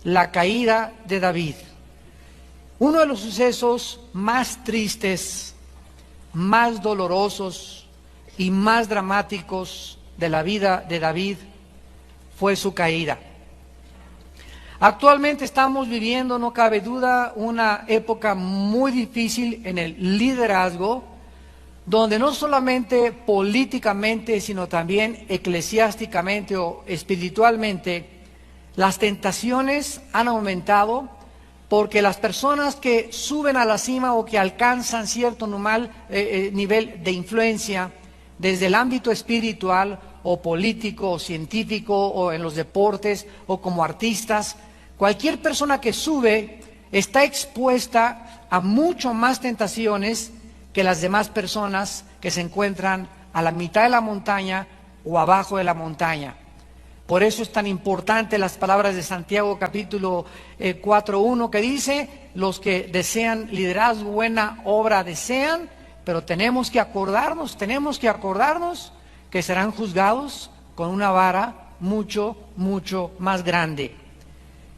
la caída de David. Uno de los sucesos más tristes, más dolorosos y más dramáticos de la vida de David fue su caída. Actualmente estamos viviendo, no cabe duda, una época muy difícil en el liderazgo, donde no solamente políticamente, sino también eclesiásticamente o espiritualmente, las tentaciones han aumentado, porque las personas que suben a la cima o que alcanzan cierto nivel de influencia desde el ámbito espiritual o político o científico o en los deportes o como artistas, cualquier persona que sube está expuesta a mucho más tentaciones que las demás personas que se encuentran a la mitad de la montaña o abajo de la montaña. Por eso es tan importante las palabras de Santiago capítulo 4:1 que dice: los que desean liderazgo, buena obra desean, pero tenemos que acordarnos que serán juzgados con una vara mucho, mucho más grande.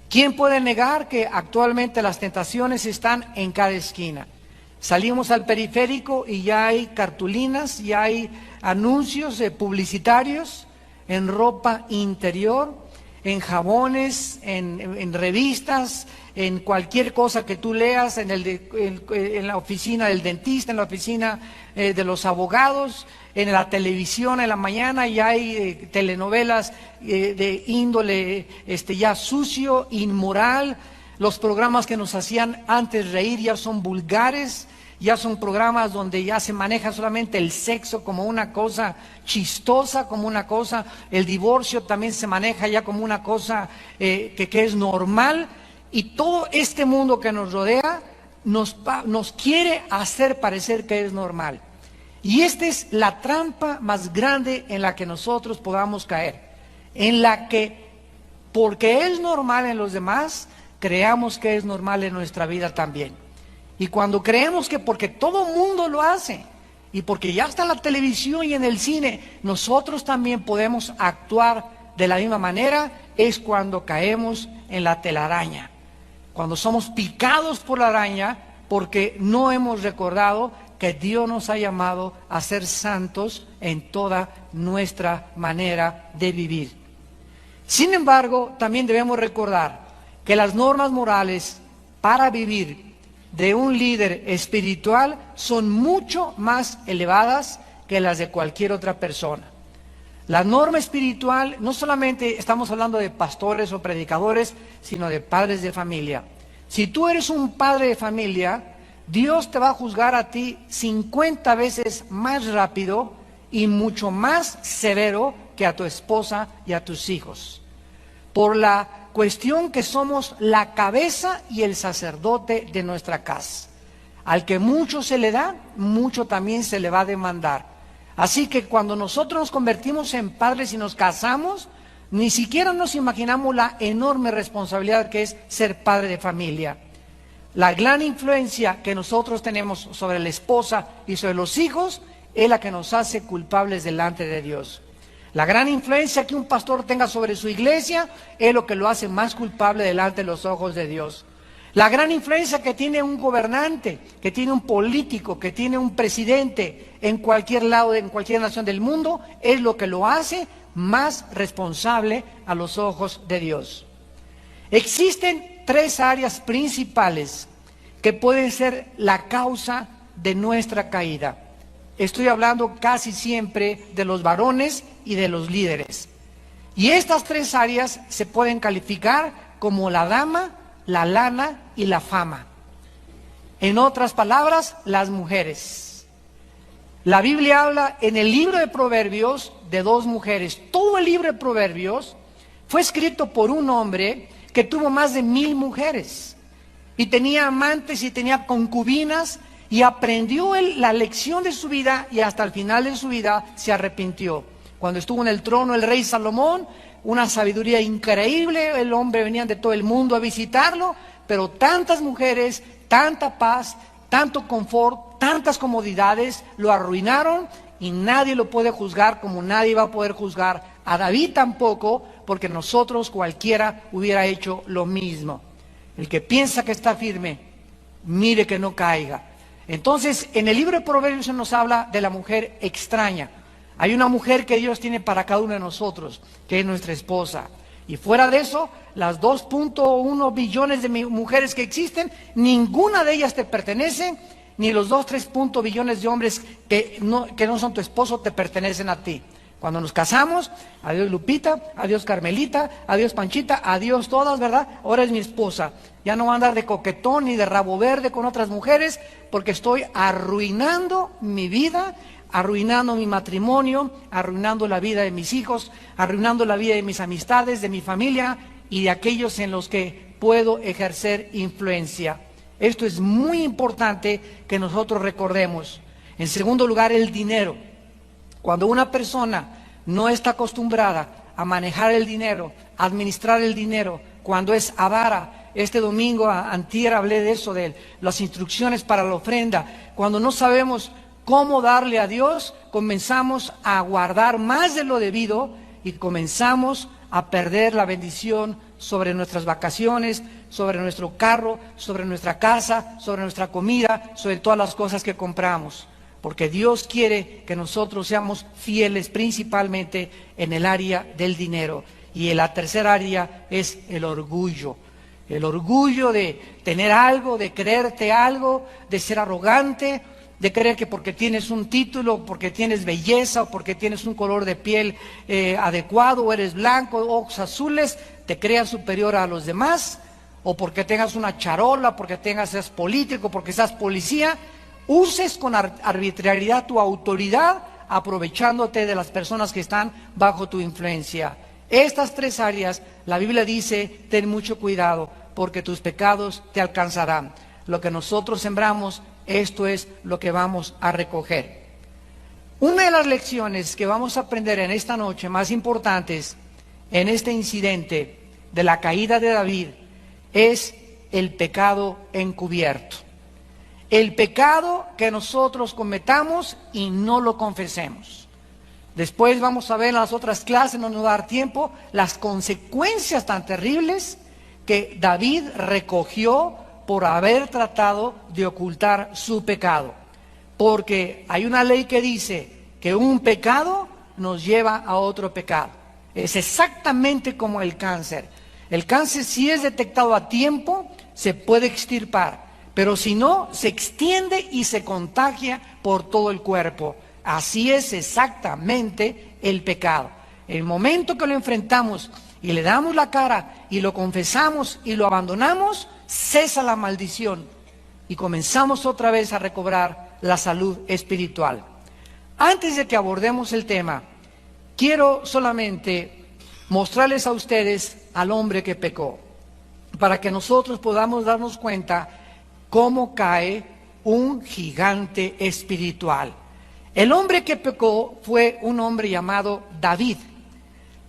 ¿Quién puede negar que actualmente las tentaciones están en cada esquina? Salimos al periférico y ya hay cartulinas, ya hay anuncios publicitarios en ropa interior, en jabones, en revistas, en cualquier cosa que tú leas, en la oficina del dentista, en la oficina de los abogados, en la televisión en la mañana ya hay telenovelas de índole ya sucio, inmoral. Los programas que nos hacían antes reír ya son vulgares, ya son programas donde ya se maneja solamente el sexo como una cosa chistosa, como una cosa, el divorcio también se maneja ya como una cosa que es normal, y todo este mundo que nos rodea nos quiere hacer parecer que es normal. Y esta es la trampa más grande en la que nosotros podamos caer, en la que, porque es normal en los demás, creamos que es normal en nuestra vida también. Y cuando creemos que porque todo mundo lo hace, y porque ya está en la televisión y en el cine, nosotros también podemos actuar de la misma manera, es cuando caemos en la telaraña. Cuando somos picados por la araña, porque no hemos recordado que Dios nos ha llamado a ser santos en toda nuestra manera de vivir. Sin embargo, también debemos recordar que las normas morales para vivir de un líder espiritual son mucho más elevadas que las de cualquier otra persona. La norma espiritual, no solamente estamos hablando de pastores o predicadores, sino de padres de familia. Si tú eres un padre de familia, Dios te va a juzgar a ti 50 veces más rápido y mucho más severo que a tu esposa y a tus hijos, por la cuestión que somos la cabeza y el sacerdote de nuestra casa. Al que mucho se le da, mucho también se le va a demandar. Así que cuando nosotros nos convertimos en padres y nos casamos, ni siquiera nos imaginamos la enorme responsabilidad que es ser padre de familia. La gran influencia que nosotros tenemos sobre la esposa y sobre los hijos es la que nos hace culpables delante de Dios. La gran influencia que un pastor tenga sobre su iglesia es lo que lo hace más culpable delante de los ojos de Dios. La gran influencia que tiene un gobernante, que tiene un político, que tiene un presidente en cualquier lado, en cualquier nación del mundo, es lo que lo hace más responsable a los ojos de Dios. Existen 3 áreas principales que pueden ser la causa de nuestra caída. Estoy hablando casi siempre de los varones y de los líderes. Y estas 3 áreas se pueden calificar como la dama, la lana y la fama. En otras palabras, las mujeres. La Biblia habla en el libro de Proverbios de 2 mujeres. Todo el libro de Proverbios fue escrito por un hombre que tuvo más de 1000 mujeres. Y tenía amantes y tenía concubinas. Y aprendió él la lección de su vida y hasta el final de su vida se arrepintió. Cuando estuvo en el trono el rey Salomón, una sabiduría increíble, el hombre venía de todo el mundo a visitarlo, pero tantas mujeres, tanta paz, tanto confort, tantas comodidades lo arruinaron y nadie lo puede juzgar como nadie va a poder juzgar a David tampoco, porque nosotros cualquiera hubiera hecho lo mismo. El que piensa que está firme, mire que no caiga. Entonces, en el libro de Proverbios se nos habla de la mujer extraña. Hay una mujer que Dios tiene para cada uno de nosotros, que es nuestra esposa. Y fuera de eso, las 2.1 billones de mujeres que existen, ninguna de ellas te pertenece, ni los 3 billones de hombres que no son tu esposo te pertenecen a ti. Cuando nos casamos, adiós Lupita, adiós Carmelita, adiós Panchita, adiós todas, ¿verdad? Ahora es mi esposa. Ya no voy a andar de coquetón ni de rabo verde con otras mujeres, porque estoy arruinando mi vida, arruinando mi matrimonio, arruinando la vida de mis hijos, arruinando la vida de mis amistades, de mi familia y de aquellos en los que puedo ejercer influencia. Esto es muy importante que nosotros recordemos. En segundo lugar, el dinero. Cuando una persona no está acostumbrada a manejar el dinero, a administrar el dinero, cuando es avara, este domingo, antier hablé de eso, de las instrucciones para la ofrenda, cuando no sabemos cómo darle a Dios, comenzamos a guardar más de lo debido y comenzamos a perder la bendición sobre nuestras vacaciones, sobre nuestro carro, sobre nuestra casa, sobre nuestra comida, sobre todas las cosas que compramos. Porque Dios quiere que nosotros seamos fieles principalmente en el área del dinero. Y en la tercera área es el orgullo. El orgullo de tener algo, de creerte algo, de ser arrogante, de creer que porque tienes un título, porque tienes belleza o porque tienes un color de piel adecuado, o eres blanco, ojos azules, te creas superior a los demás, o porque tengas una charola, porque seas político, porque seas policía, uses con arbitrariedad tu autoridad, aprovechándote de las personas que están bajo tu influencia. Estas 3 áreas, la Biblia dice, ten mucho cuidado, porque tus pecados te alcanzarán. Lo que nosotros sembramos, esto es lo que vamos a recoger. Una de las lecciones que vamos a aprender en esta noche más importantes en este incidente de la caída de David es el pecado encubierto. El pecado que nosotros cometamos y no lo confesemos. Después vamos a ver en las otras clases, no nos va a dar tiempo, las consecuencias tan terribles que David recogió por haber tratado de ocultar su pecado. Porque hay una ley que dice que un pecado nos lleva a otro pecado. Es exactamente como el cáncer. El cáncer, si es detectado a tiempo, se puede extirpar. Pero si no, se extiende y se contagia por todo el cuerpo. Así es exactamente el pecado. El momento que lo enfrentamos y le damos la cara y lo confesamos y lo abandonamos, cesa la maldición y comenzamos otra vez a recobrar la salud espiritual. Antes de que abordemos el tema, quiero solamente mostrarles a ustedes al hombre que pecó, para que nosotros podamos darnos cuenta cómo cae un gigante espiritual. El hombre que pecó fue un hombre llamado David,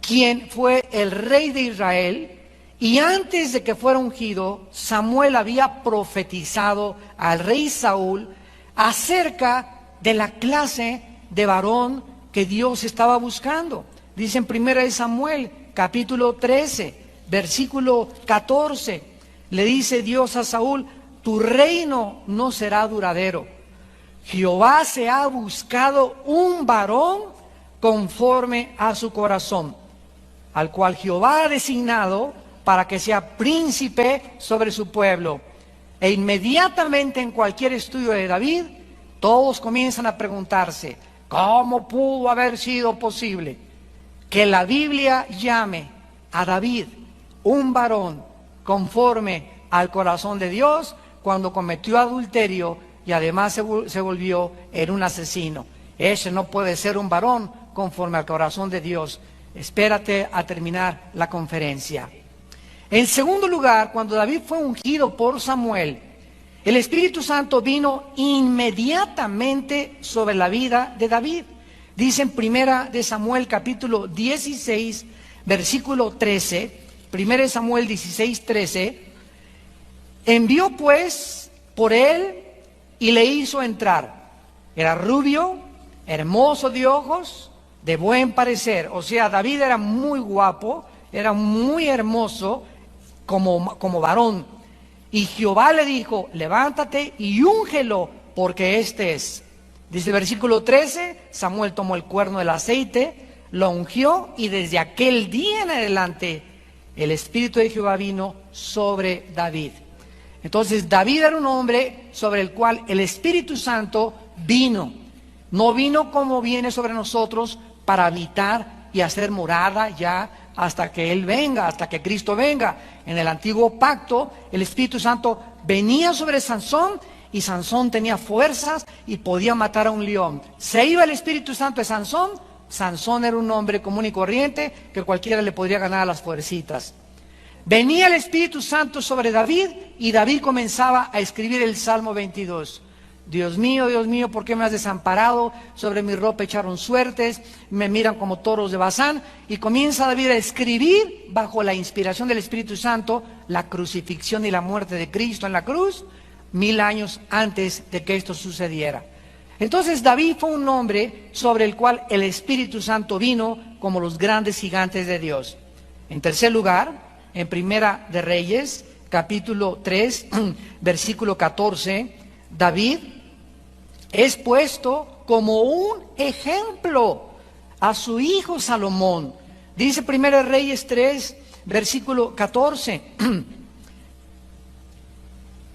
quien fue el rey de Israel, y antes de que fuera ungido, Samuel había profetizado al rey Saúl acerca de la clase de varón que Dios estaba buscando. Dice en 1 Samuel, capítulo 13, versículo 14, le dice Dios a Saúl: tu reino no será duradero. Jehová se ha buscado un varón conforme a su corazón, al cual Jehová ha designado para que sea príncipe sobre su pueblo. E inmediatamente en cualquier estudio de David, todos comienzan a preguntarse, ¿cómo pudo haber sido posible que la Biblia llame a David un varón conforme al corazón de Dios cuando cometió adulterio y además se volvió en un asesino? Ese no puede ser un varón conforme al corazón de Dios. Espérate a terminar la conferencia. En segundo lugar, cuando David fue ungido por Samuel, el Espíritu Santo vino inmediatamente sobre la vida de David. Dice en 1 Samuel capítulo 16, versículo 13, 1 Samuel 16, 13, envió pues por él y le hizo entrar. Era rubio, hermoso de ojos, de buen parecer. O sea, David era muy guapo, era muy hermoso como varón. Y Jehová le dijo, levántate y úngelo, porque este es. Dice el versículo 13, Samuel tomó el cuerno del aceite, lo ungió, y desde aquel día en adelante el Espíritu de Jehová vino sobre David. Entonces David era un hombre sobre el cual el Espíritu Santo vino. No vino como viene sobre nosotros para habitar y hacer morada ya hasta que Él venga, hasta que Cristo venga. En el antiguo pacto, el Espíritu Santo venía sobre Sansón, y Sansón tenía fuerzas y podía matar a un león. Se iba el Espíritu Santo de Sansón, Sansón era un hombre común y corriente que cualquiera le podría ganar a las fuercitas. Venía el Espíritu Santo sobre David, y David comenzaba a escribir el Salmo 22. Dios mío, ¿por qué me has desamparado? Sobre mi ropa echaron suertes, me miran como toros de Basán. Y comienza David a escribir, bajo la inspiración del Espíritu Santo, la crucifixión y la muerte de Cristo en la cruz, 1000 años antes de que esto sucediera. Entonces David fue un hombre sobre el cual el Espíritu Santo vino como los grandes gigantes de Dios. En tercer lugar, en Primera de Reyes, capítulo 3, versículo 14, David es puesto como un ejemplo a su hijo Salomón. Dice Primera de Reyes 3, versículo 14.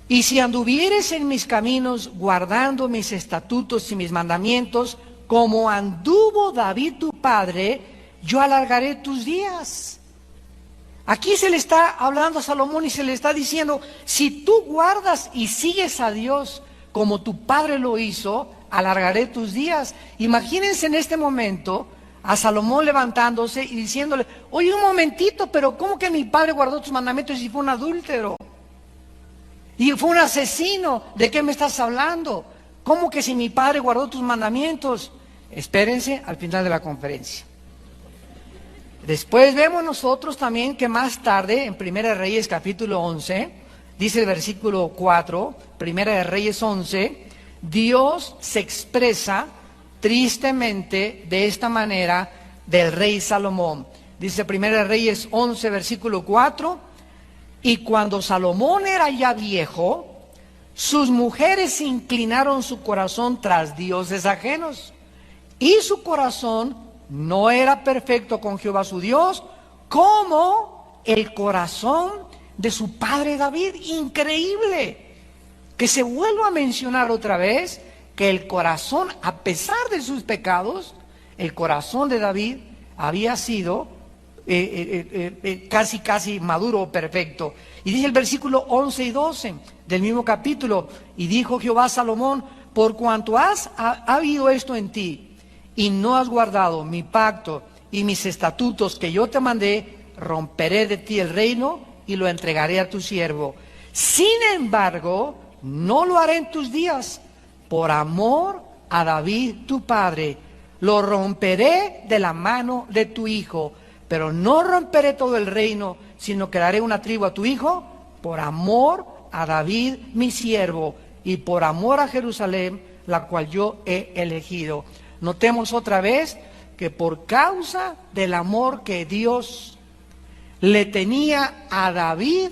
Y si anduvieres en mis caminos, guardando mis estatutos y mis mandamientos, como anduvo David tu padre, yo alargaré tus días. Aquí se le está hablando a Salomón y se le está diciendo, si tú guardas y sigues a Dios como tu padre lo hizo, alargaré tus días. Imagínense en este momento a Salomón levantándose y diciéndole, oye, un momentito, pero ¿cómo que mi padre guardó tus mandamientos y fue un adúltero? Y fue un asesino. ¿De qué me estás hablando? ¿Cómo que si mi padre guardó tus mandamientos? Espérense al final de la conferencia. Después vemos nosotros también que más tarde, en Primera de Reyes capítulo 11, dice el versículo 4, Primera de Reyes 11, Dios se expresa tristemente de esta manera del rey Salomón. Dice Primera de Reyes 11, versículo 4, y cuando Salomón era ya viejo, sus mujeres inclinaron su corazón tras dioses ajenos, y su corazón no era perfecto con Jehová su Dios, como el corazón de su padre David. Increíble que se vuelva a mencionar otra vez que el corazón, a pesar de sus pecados, el corazón de David había sido casi maduro, perfecto. Y dice el versículo 11 y 12 del mismo capítulo, y dijo Jehová a Salomón, por cuanto ha habido esto en ti, y no has guardado mi pacto y mis estatutos que yo te mandé, romperé de ti el reino y lo entregaré a tu siervo. Sin embargo, no lo haré en tus días, por amor a David tu padre. Lo romperé de la mano de tu hijo, pero no romperé todo el reino, sino que daré una tribu a tu hijo, por amor a David mi siervo, y por amor a Jerusalén, la cual yo he elegido. Notemos otra vez que por causa del amor que Dios le tenía a David,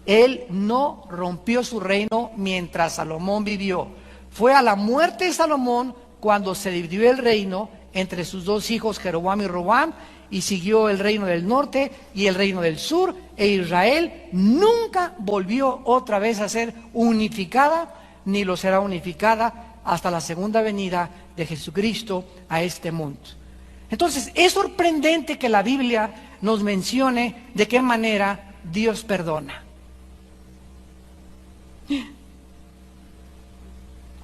él no rompió su reino mientras Salomón vivió. Fue a la muerte de Salomón cuando se dividió el reino entre sus dos hijos, Jeroboam y Roboam, y siguió el reino del norte y el reino del sur, e Israel nunca volvió otra vez a ser unificada, ni lo será unificada hasta la segunda venida de Jesucristo a este mundo. Entonces, es sorprendente que la Biblia nos mencione de qué manera Dios perdona.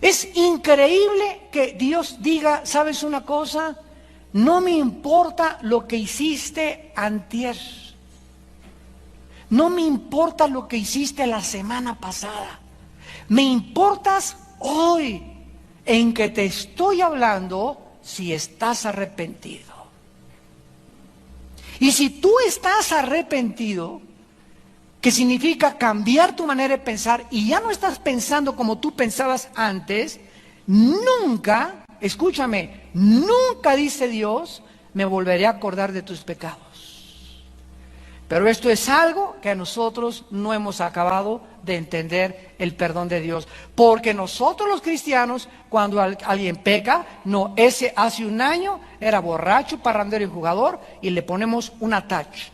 Es increíble que Dios diga, ¿sabes una cosa? No me importa lo que hiciste antier. No me importa lo que hiciste la semana pasada. Me importas hoy, en que te estoy hablando, si estás arrepentido. Y si tú estás arrepentido, que significa cambiar tu manera de pensar y ya no estás pensando como tú pensabas antes, nunca, escúchame, nunca, dice Dios, me volveré a acordar de tus pecados. Pero esto es algo que nosotros no hemos acabado de entender, el perdón de Dios. Porque nosotros los cristianos, cuando alguien peca, no, ese hace un año era borracho, parrandero y jugador, y le ponemos una tacha.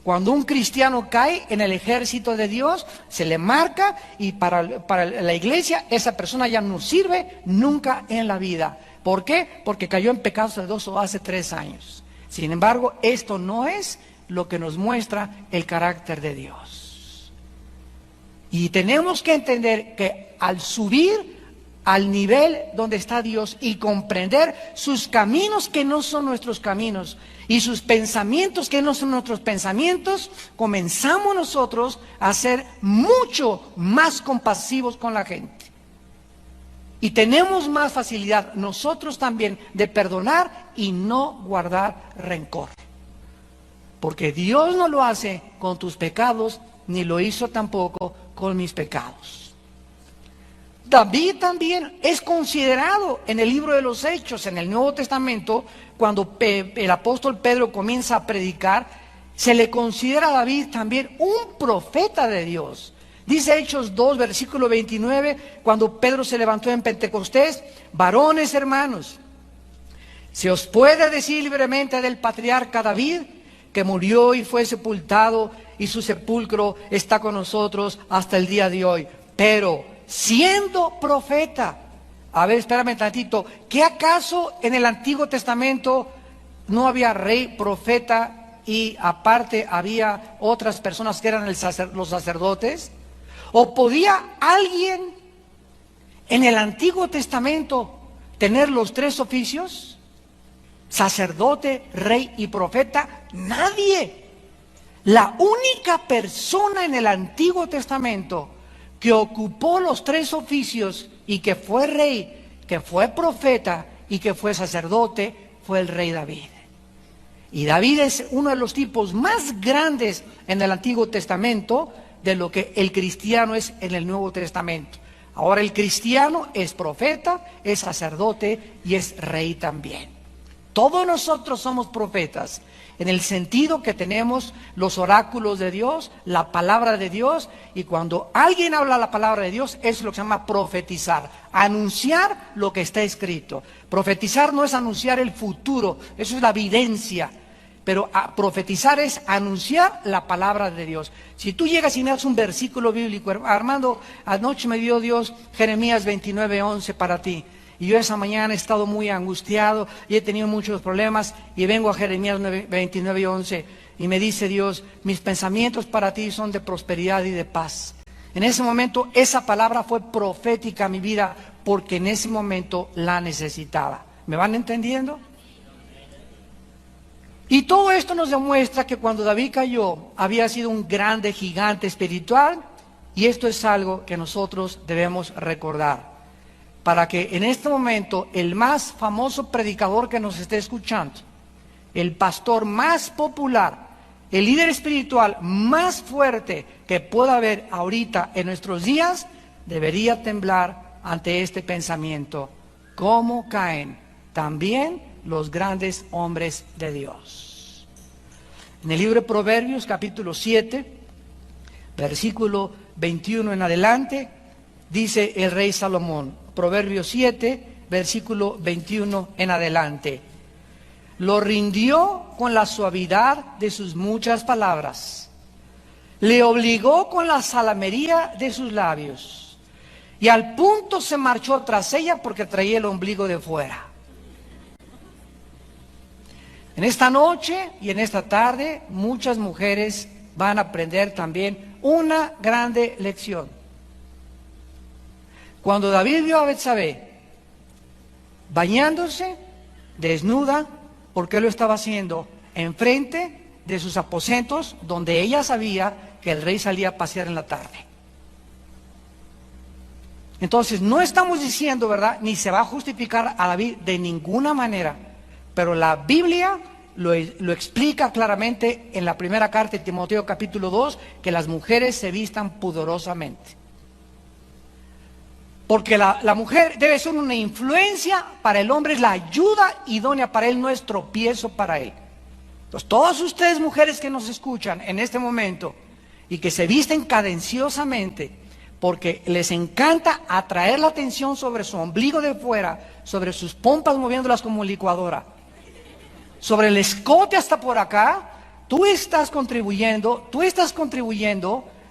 Cuando un cristiano cae en el ejército de Dios, se le marca, y para la iglesia esa persona ya no sirve nunca en la vida. ¿Por qué? Porque cayó en pecados de 2 o hace 3 años. Sin embargo, esto no es lo que nos muestra el carácter de Dios. Y tenemos que entender que al subir al nivel donde está Dios y comprender sus caminos que no son nuestros caminos y sus pensamientos que no son nuestros pensamientos, comenzamos nosotros a ser mucho más compasivos con la gente. Y tenemos más facilidad nosotros también de perdonar y no guardar rencor. Porque Dios no lo hace con tus pecados, ni lo hizo tampoco con mis pecados. David también es considerado en el libro de los Hechos, en el Nuevo Testamento, cuando el apóstol Pedro comienza a predicar, se le considera a David también un profeta de Dios. Dice Hechos 2, versículo 29, cuando Pedro se levantó en Pentecostés: varones hermanos, se os puede decir libremente del patriarca David, que murió y fue sepultado, y su sepulcro está con nosotros hasta el día de hoy. Pero siendo profeta, a ver, espérame tantito, ¿qué acaso en el Antiguo Testamento no había rey, profeta, y aparte había otras personas que eran los sacerdotes? ¿O podía alguien en el Antiguo Testamento tener los 3 oficios? Sacerdote, rey y profeta. Nadie. La única persona en el Antiguo Testamento que ocupó los 3 oficios y que fue rey, que fue profeta y que fue sacerdote, fue el rey David. Y David es uno de los tipos más grandes en el Antiguo Testamento de lo que el cristiano es en el Nuevo Testamento. Ahora el cristiano es profeta, es sacerdote y es rey también. Todos nosotros somos profetas, en el sentido que tenemos los oráculos de Dios, la palabra de Dios, y cuando alguien habla la palabra de Dios, es lo que se llama profetizar, anunciar lo que está escrito. Profetizar no es anunciar el futuro, eso es la evidencia, pero profetizar es anunciar la palabra de Dios. Si tú llegas y me das un versículo bíblico, Armando, anoche me dio Dios Jeremías 29:11 para ti. Y yo esa mañana he estado muy angustiado y he tenido muchos problemas, y vengo a Jeremías 29:11 y me dice Dios: mis pensamientos para ti son de prosperidad y de paz. En ese momento esa palabra fue profética a mi vida, porque en ese momento la necesitaba. ¿Me van entendiendo? Y todo esto nos demuestra que cuando David cayó había sido un grande gigante espiritual, y esto es algo que nosotros debemos recordar. Para que en este momento el más famoso predicador que nos esté escuchando, el pastor más popular, el líder espiritual más fuerte que pueda haber ahorita en nuestros días, debería temblar ante este pensamiento: ¿cómo caen también los grandes hombres de Dios? En el libro de Proverbios, capítulo 7, versículo 21 en adelante, dice el rey Salomón, Proverbios 7, versículo 21 en adelante: lo rindió con la suavidad de sus muchas palabras, le obligó con la salamería de sus labios, y al punto se marchó tras ella porque traía el ombligo de fuera. En esta noche y en esta tarde, muchas mujeres van a aprender también una grande lección. Cuando David vio a Betsabé bañándose, desnuda, ¿por qué lo estaba haciendo? Enfrente de sus aposentos, donde ella sabía que el rey salía a pasear en la tarde. Entonces, no estamos diciendo, ¿verdad?, ni se va a justificar a David de ninguna manera, pero la Biblia lo explica claramente en la primera carta de Timoteo capítulo 2, que las mujeres se vistan pudorosamente. Porque la mujer debe ser una influencia para el hombre, es la ayuda idónea para él, no es tropiezo para él. Entonces, todas ustedes mujeres que nos escuchan en este momento y que se visten cadenciosamente porque les encanta atraer la atención sobre su ombligo de fuera, sobre sus pompas moviéndolas como licuadora, sobre el escote hasta por acá, tú estás contribuyendo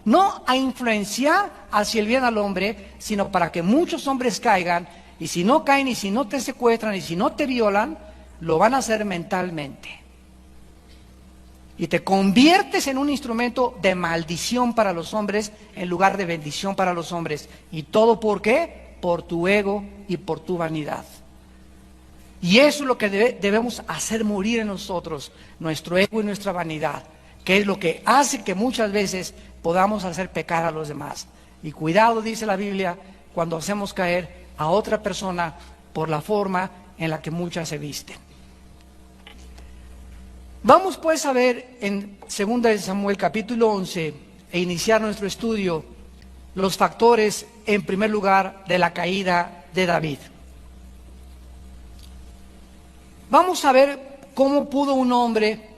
no a influenciar hacia el bien al hombre, sino para que muchos hombres caigan, y si no caen, y si no te secuestran, y si no te violan, lo van a hacer mentalmente. Y te conviertes en un instrumento de maldición para los hombres en lugar de bendición para los hombres. ¿Y todo por qué? Por tu ego y por tu vanidad. Y eso es lo que debemos hacer morir en nosotros, nuestro ego y nuestra vanidad, que es lo que hace que muchas veces podamos hacer pecar a los demás. Y cuidado, dice la Biblia, cuando hacemos caer a otra persona por la forma en la que muchas se visten. Vamos pues a ver en 2 Samuel capítulo 11 e iniciar nuestro estudio los factores, en primer lugar, de la caída de David. Vamos a ver cómo pudo un hombre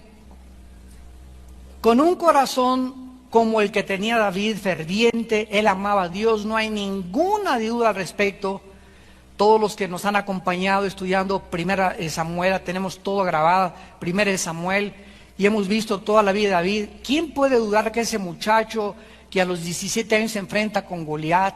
con un corazón como el que tenía David, ferviente, él amaba a Dios, no hay ninguna duda al respecto. Todos los que nos han acompañado estudiando 1 Samuel, tenemos todo grabado, 1 Samuel, y hemos visto toda la vida de David. ¿Quién puede dudar que ese muchacho que a los 17 años se enfrenta con Goliat,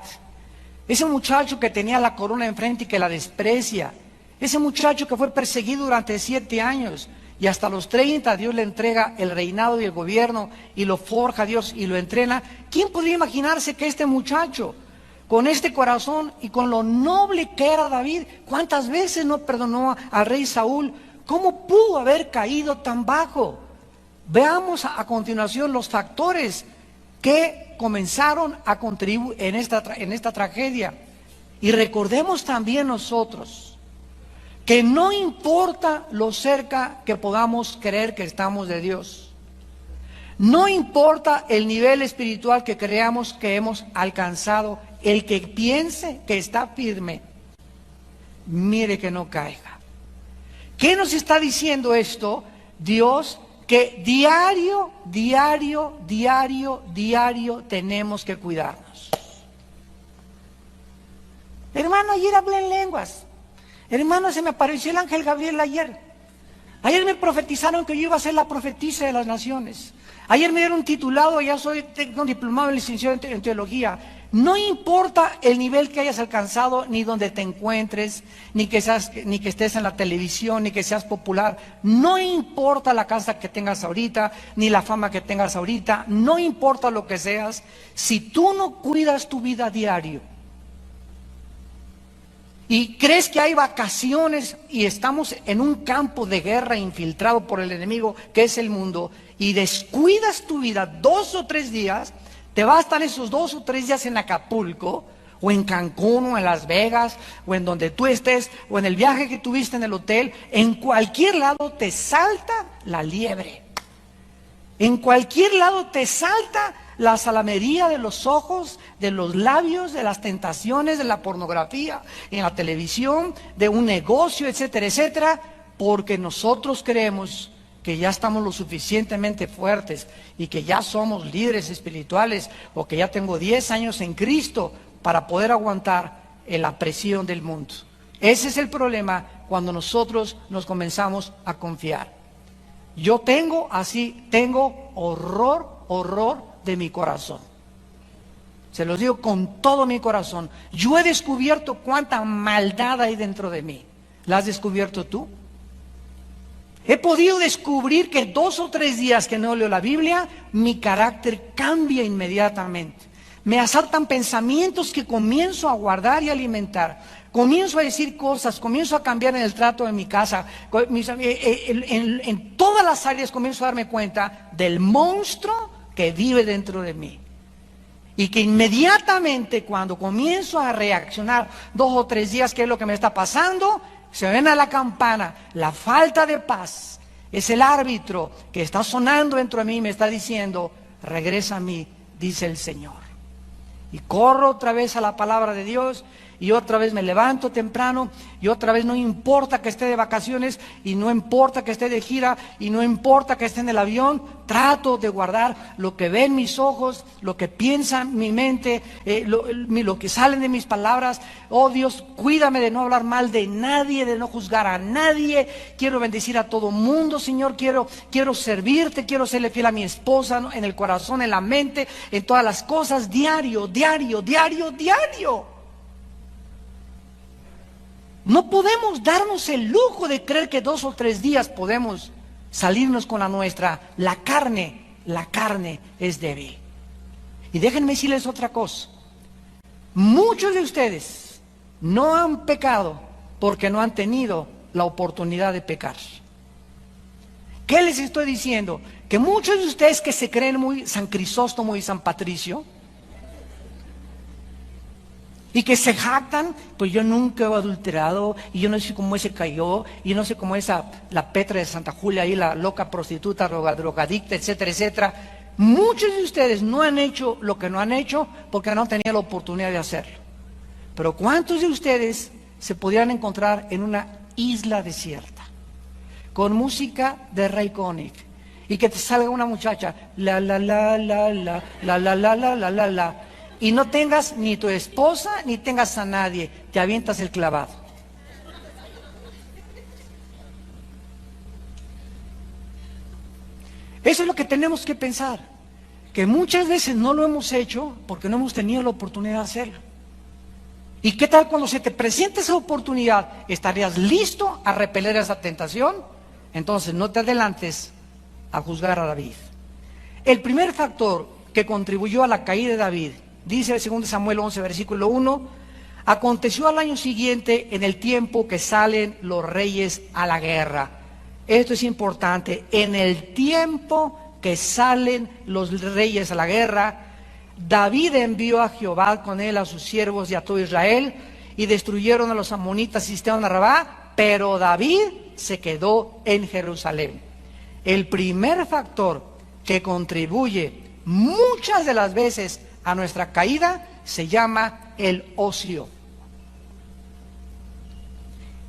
ese muchacho que tenía la corona enfrente y que la desprecia, ese muchacho que fue perseguido durante 7 años y hasta los 30 Dios le entrega el reinado y el gobierno y lo forja Dios y lo entrena? ¿Quién podría imaginarse que este muchacho, con este corazón y con lo noble que era David, cuántas veces no perdonó al rey Saúl, cómo pudo haber caído tan bajo? Veamos a continuación los factores que comenzaron a contribuir en esta tragedia. Y recordemos también nosotros que no importa lo cerca que podamos creer que estamos de Dios, no importa el nivel espiritual que creamos que hemos alcanzado, el que piense que está firme, mire que no caiga. ¿Qué nos está diciendo esto? Dios, que diario tenemos que cuidarnos. Hermano, ayer hablé en lenguas. Hermano, se me apareció el ángel Gabriel ayer. Ayer me profetizaron que yo iba a ser la profetisa de las naciones. Ayer me dieron un titulado, ya tengo un diplomado en licenciado en teología. No importa el nivel que hayas alcanzado, ni donde te encuentres, ni que estés en la televisión, ni que seas popular. No importa la casa que tengas ahorita, ni la fama que tengas ahorita. No importa lo que seas. Si tú no cuidas tu vida diario y crees que hay vacaciones y estamos en un campo de guerra infiltrado por el enemigo que es el mundo, y descuidas tu vida 2 o 3 días, te vas a estar esos 2 o 3 días en Acapulco, o en Cancún, o en Las Vegas, o en donde tú estés, o en el viaje que tuviste en el hotel. En cualquier lado te salta la liebre. En cualquier lado te salta la salamería de los ojos, de los labios, de las tentaciones, de la pornografía, en la televisión, de un negocio, etcétera, etcétera, porque nosotros creemos que ya estamos lo suficientemente fuertes y que ya somos líderes espirituales, o que ya tengo 10 años en Cristo para poder aguantar la presión del mundo. Ese es el problema cuando nosotros nos comenzamos a confiar. Yo tengo horror de mi corazón. Se los digo con todo mi corazón. Yo he descubierto cuánta maldad hay dentro de mí. ¿La has descubierto tú? He podido descubrir que 2 o 3 días que no leo la Biblia, mi carácter cambia inmediatamente. Me asaltan pensamientos que comienzo a guardar y alimentar. Comienzo a decir cosas, comienzo a cambiar en el trato de mi casa. En todas las áreas comienzo a darme cuenta del monstruo que vive dentro de mí. Y que inmediatamente cuando comienzo a reaccionar 2 o 3 días, ¿qué es lo que me está pasando? Se ven a la campana, la falta de paz. Es el árbitro que está sonando dentro de mí y me está diciendo, regresa a mí, dice el Señor. Y corro otra vez a la palabra de Dios y otra vez me levanto temprano, y otra vez no importa que esté de vacaciones, y no importa que esté de gira, y no importa que esté en el avión, trato de guardar lo que ven mis ojos, lo que piensa mi mente, lo que salen de mis palabras. Oh Dios, cuídame de no hablar mal de nadie, de no juzgar a nadie. Quiero bendecir a todo mundo, Señor. Quiero servirte, quiero serle fiel a mi esposa, ¿no? En el corazón, en la mente, en todas las cosas, diario. No podemos darnos el lujo de creer que 2 o 3 días podemos salirnos con la nuestra. La carne es débil. Y déjenme decirles otra cosa. Muchos de ustedes no han pecado porque no han tenido la oportunidad de pecar. ¿Qué les estoy diciendo? Que muchos de ustedes que se creen muy San Crisóstomo y San Patricio, y que se jactan, pues yo nunca he adulterado, y yo no sé cómo ese cayó, y no sé cómo la Petra de Santa Julia, ahí la loca prostituta, drogadicta, etcétera, etcétera. Muchos de ustedes no han hecho lo que no han hecho porque no han tenido la oportunidad de hacerlo. Pero ¿cuántos de ustedes se podrían encontrar en una isla desierta, con música de Ray Conniff, y que te salga una muchacha, la, y no tengas ni tu esposa, ni tengas a nadie, te avientas el clavado? Eso es lo que tenemos que pensar, que muchas veces no lo hemos hecho porque no hemos tenido la oportunidad de hacerlo. ¿Y qué tal cuando se te presente esa oportunidad? ¿Estarías listo a repeler esa tentación? Entonces no te adelantes a juzgar a David. El primer factor que contribuyó a la caída de David, dice el 2 Samuel 11, versículo 1, aconteció al año siguiente, en el tiempo que salen los reyes a la guerra. Esto es importante, en el tiempo que salen los reyes a la guerra, David envió a Jehová con él a sus siervos y a todo Israel, y destruyeron a los amonitas y estaban a Rabá, pero David se quedó en Jerusalén. El primer factor que contribuye muchas de las veces a nuestra caída se llama el ocio.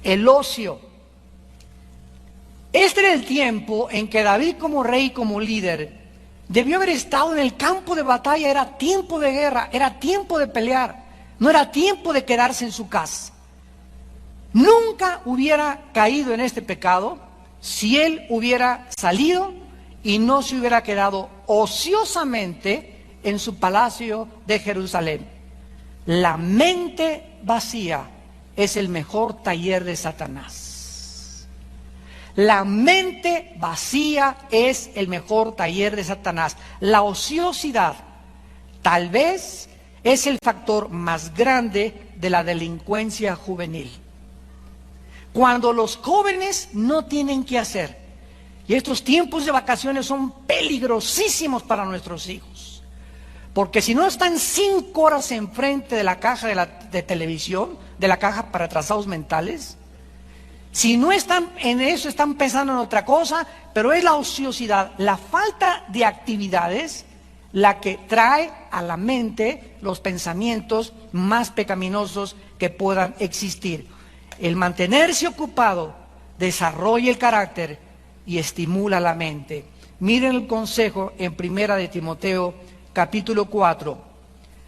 El ocio. Este era el tiempo en que David, como rey, como líder, debió haber estado en el campo de batalla. Era tiempo de guerra, era tiempo de pelear, no era tiempo de quedarse en su casa. Nunca hubiera caído en este pecado si él hubiera salido y no se hubiera quedado ociosamente en su palacio de Jerusalén. La mente vacía es el mejor taller de Satanás. La mente vacía es el mejor taller de Satanás. La ociosidad tal vez es el factor más grande de la delincuencia juvenil. Cuando los jóvenes no tienen qué hacer, y estos tiempos de vacaciones son peligrosísimos para nuestros hijos, porque si no están 5 horas enfrente de la caja de televisión, de la caja para atrasados mentales, si no están en eso, están pensando en otra cosa, pero es la ociosidad, la falta de actividades, la que trae a la mente los pensamientos más pecaminosos que puedan existir. El mantenerse ocupado desarrolla el carácter y estimula la mente. Miren el consejo en 1 de Timoteo capítulo 4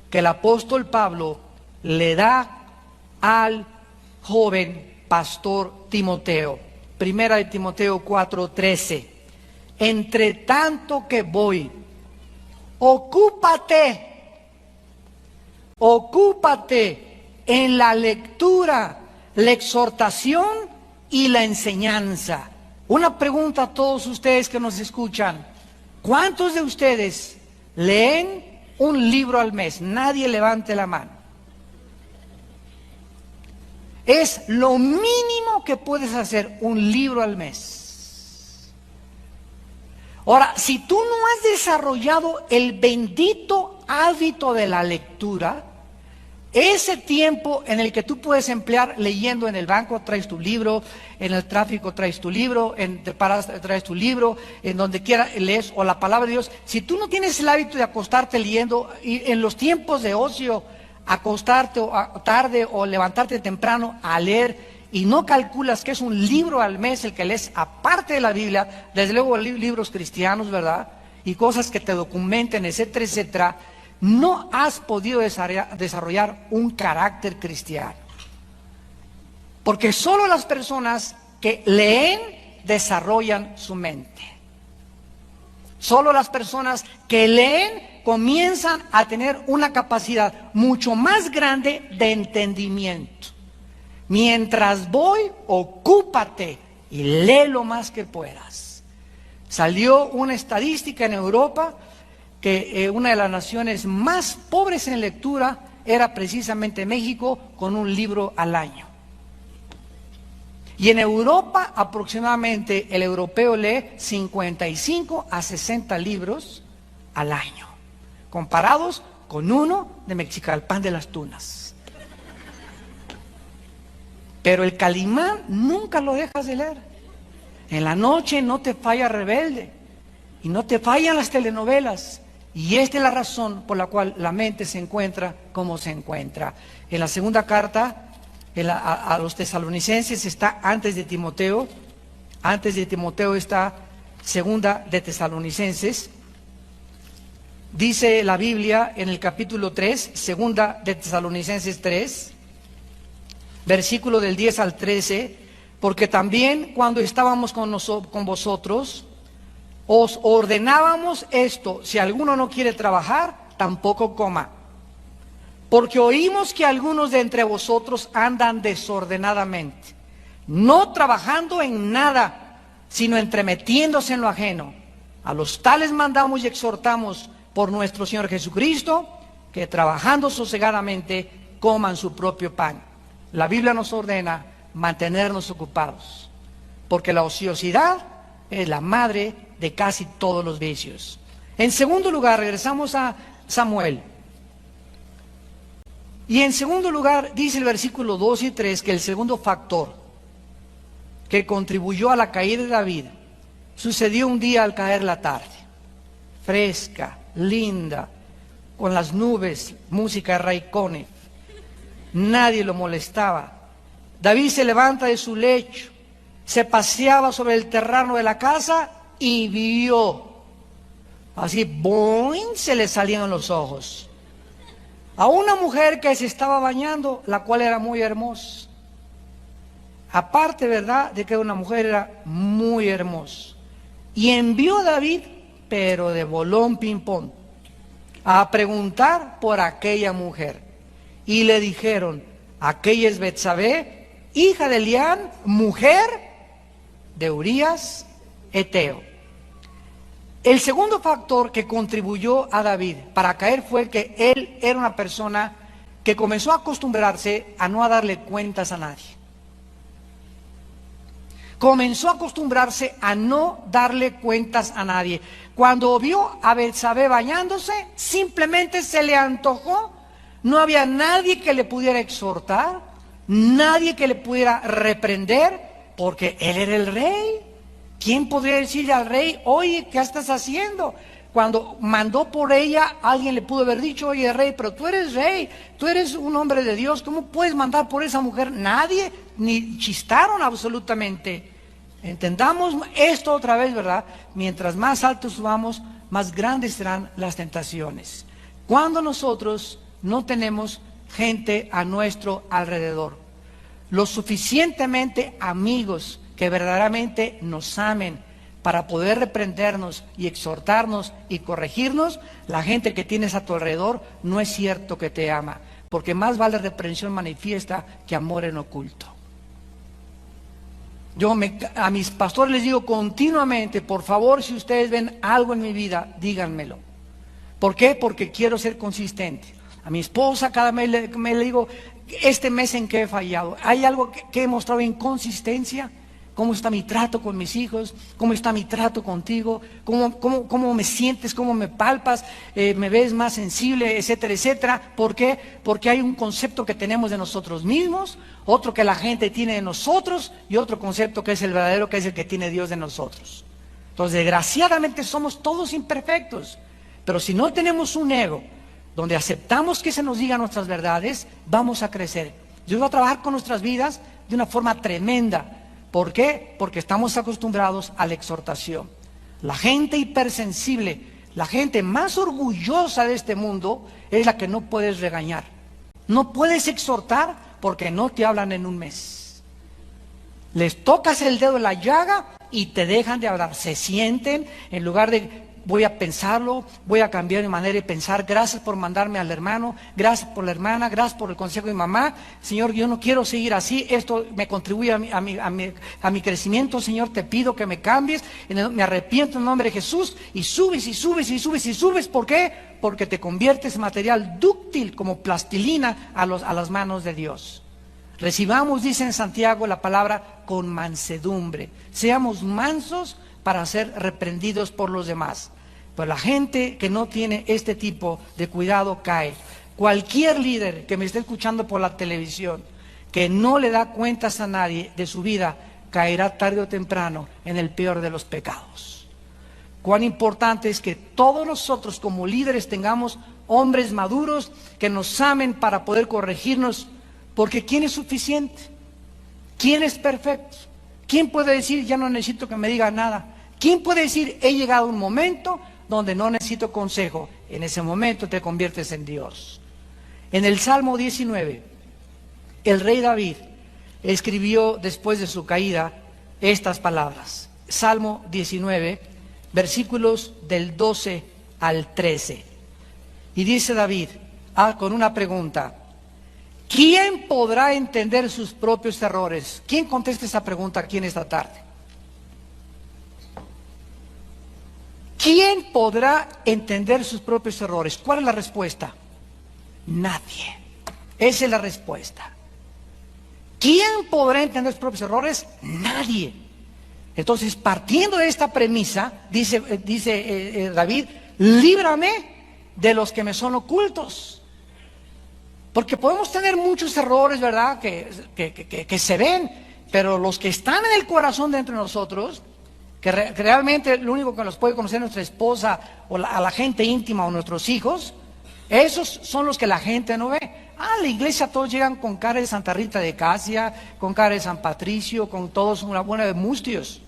que el apóstol Pablo le da al joven pastor Timoteo. 1 de Timoteo 4:13. Entre tanto que voy, ocúpate en la lectura, la exhortación y la enseñanza. Una pregunta a todos ustedes que nos escuchan: ¿cuántos de ustedes leen un libro al mes? Nadie levante la mano. Es lo mínimo que puedes hacer, un libro al mes. Ahora, si tú no has desarrollado el bendito hábito de la lectura, ese tiempo en el que tú puedes emplear leyendo en el banco, traes tu libro, en el tráfico traes tu libro, te paras, traes tu libro, en donde quiera lees, o la palabra de Dios. Si tú no tienes el hábito de acostarte leyendo, y en los tiempos de ocio, acostarte tarde o levantarte temprano a leer y no calculas que es un libro al mes el que lees aparte de la Biblia, desde luego libros cristianos, ¿verdad? Y cosas que te documenten, etcétera, etcétera, no has podido desarrollar un carácter cristiano. Porque solo las personas que leen desarrollan su mente. Solo las personas que leen comienzan a tener una capacidad mucho más grande de entendimiento. Mientras voy, ocúpate y lee lo más que puedas. Salió una estadística en Europa que una de las naciones más pobres en lectura era precisamente México, con un libro al año. Y en Europa aproximadamente el europeo lee 55 a 60 libros al año, comparados con uno de Mexicalpan de las Tunas. Pero el Calimán nunca lo dejas de leer. En la noche no te falla Rebelde y no te fallan las telenovelas. Y esta es la razón por la cual la mente se encuentra como se encuentra. En la segunda carta a los tesalonicenses está antes de Timoteo. Antes de Timoteo está segunda de Tesalonicenses. Dice la Biblia en el capítulo 3, segunda de Tesalonicenses 3, versículo del 10 al 13, porque también cuando estábamos con vosotros, os ordenábamos esto: si alguno no quiere trabajar, tampoco coma. Porque oímos que algunos de entre vosotros andan desordenadamente, no trabajando en nada, sino entremetiéndose en lo ajeno. A los tales mandamos y exhortamos por nuestro Señor Jesucristo, que trabajando sosegadamente coman su propio pan. La Biblia nos ordena mantenernos ocupados, porque la ociosidad es la madre de casi todos los vicios. En segundo lugar, regresamos a Samuel. Y en segundo lugar, dice el versículo 2 y 3 que el segundo factor que contribuyó a la caída de David sucedió un día al caer la tarde, fresca, linda, con las nubes, música de Ray Conniff. Nadie lo molestaba. David se levanta de su lecho, se paseaba sobre el terreno de la casa y vio. Así, ¡boing!, se le salían los ojos a una mujer que se estaba bañando, la cual era muy hermosa. Aparte, ¿verdad?, de que una mujer era muy hermosa. Y envió a David, pero de bolón ping-pong, a preguntar por aquella mujer. Y le dijeron: aquella es Betsabé, hija de Elián, mujer de Urías Eteo. El segundo factor que contribuyó a David para caer fue que él era una persona que comenzó a acostumbrarse a no darle cuentas a nadie. Comenzó a acostumbrarse a no darle cuentas a nadie. Cuando vio a Betsabé bañándose, simplemente se le antojó. No había nadie que le pudiera exhortar, nadie que le pudiera reprender, porque él era el rey. ¿Quién podría decirle al rey: oye, ¿qué estás haciendo? Cuando mandó por ella, alguien le pudo haber dicho: oye, rey, pero tú eres rey, tú eres un hombre de Dios, ¿cómo puedes mandar por esa mujer? Nadie, ni chistaron absolutamente. Entendamos esto otra vez, ¿verdad? Mientras más altos subamos, más grandes serán las tentaciones. Cuando nosotros no tenemos gente a nuestro alrededor, lo suficientemente amigos que verdaderamente nos amen para poder reprendernos y exhortarnos y corregirnos, la gente que tienes a tu alrededor no es cierto que te ama, porque más vale reprensión manifiesta que amor en oculto. A mis pastores les digo continuamente: por favor, si ustedes ven algo en mi vida, díganmelo. ¿Por qué? Porque quiero ser consistente. A mi esposa cada mes le digo: este mes en qué he fallado, ¿hay algo que he mostrado inconsistencia? ¿Cómo está mi trato con mis hijos? ¿Cómo está mi trato contigo? ¿Cómo me sientes? ¿Cómo me palpas? ¿Me ves más sensible? Etcétera, etcétera. ¿Por qué? Porque hay un concepto que tenemos de nosotros mismos, otro que la gente tiene de nosotros y otro concepto que es el verdadero, que es el que tiene Dios de nosotros. Entonces, desgraciadamente somos todos imperfectos, pero si no tenemos un ego donde aceptamos que se nos digan nuestras verdades, vamos a crecer. Dios va a trabajar con nuestras vidas de una forma tremenda. ¿Por qué? Porque estamos acostumbrados a la exhortación. La gente hipersensible, la gente más orgullosa de este mundo es la que no puedes regañar. No puedes exhortar porque no te hablan en un mes. Les tocas el dedo en la llaga y te dejan de hablar. Se sienten, en lugar de voy a pensarlo, voy a cambiar mi manera de pensar. Gracias por mandarme al hermano, gracias por la hermana, gracias por el consejo de mi mamá. Señor, yo no quiero seguir así, esto me contribuye a mi crecimiento. Señor, te pido que me cambies, me arrepiento en el nombre de Jesús. Y subes y subes y subes y subes. ¿Por qué? Porque te conviertes en material dúctil como plastilina a las manos de Dios. Recibamos, dice en Santiago, la palabra con mansedumbre. Seamos mansos para ser reprendidos por los demás. Pero la gente que no tiene este tipo de cuidado cae. Cualquier líder que me esté escuchando por la televisión, que no le da cuentas a nadie de su vida, caerá tarde o temprano en el peor de los pecados. Cuán importante es que todos nosotros como líderes tengamos hombres maduros que nos amen para poder corregirnos, porque ¿quién es suficiente? ¿Quién es perfecto? ¿Quién puede decir ya no necesito que me diga nada? ¿Quién puede decir he llegado a un momento donde no necesito consejo? En ese momento te conviertes en Dios. En el Salmo 19, el rey David escribió después de su caída estas palabras. Salmo 19, versículos del 12 al 13. Y dice David, con una pregunta: ¿quién podrá entender sus propios errores? ¿Quién contesta esa pregunta aquí en esta tarde? ¿Quién podrá entender sus propios errores? ¿Cuál es la respuesta? Nadie. Esa es la respuesta. ¿Quién podrá entender sus propios errores? Nadie. Entonces, partiendo de esta premisa, dice David, líbrame de los que me son ocultos. Porque podemos tener muchos errores, ¿verdad? Que se ven, pero los que están en el corazón de entre nosotros, que realmente lo único que nos puede conocer nuestra esposa o a la gente íntima o nuestros hijos, esos son los que la gente no ve. La iglesia todos llegan con cara de Santa Rita de Casia, con cara de San Patricio, con todos una buena de mustios.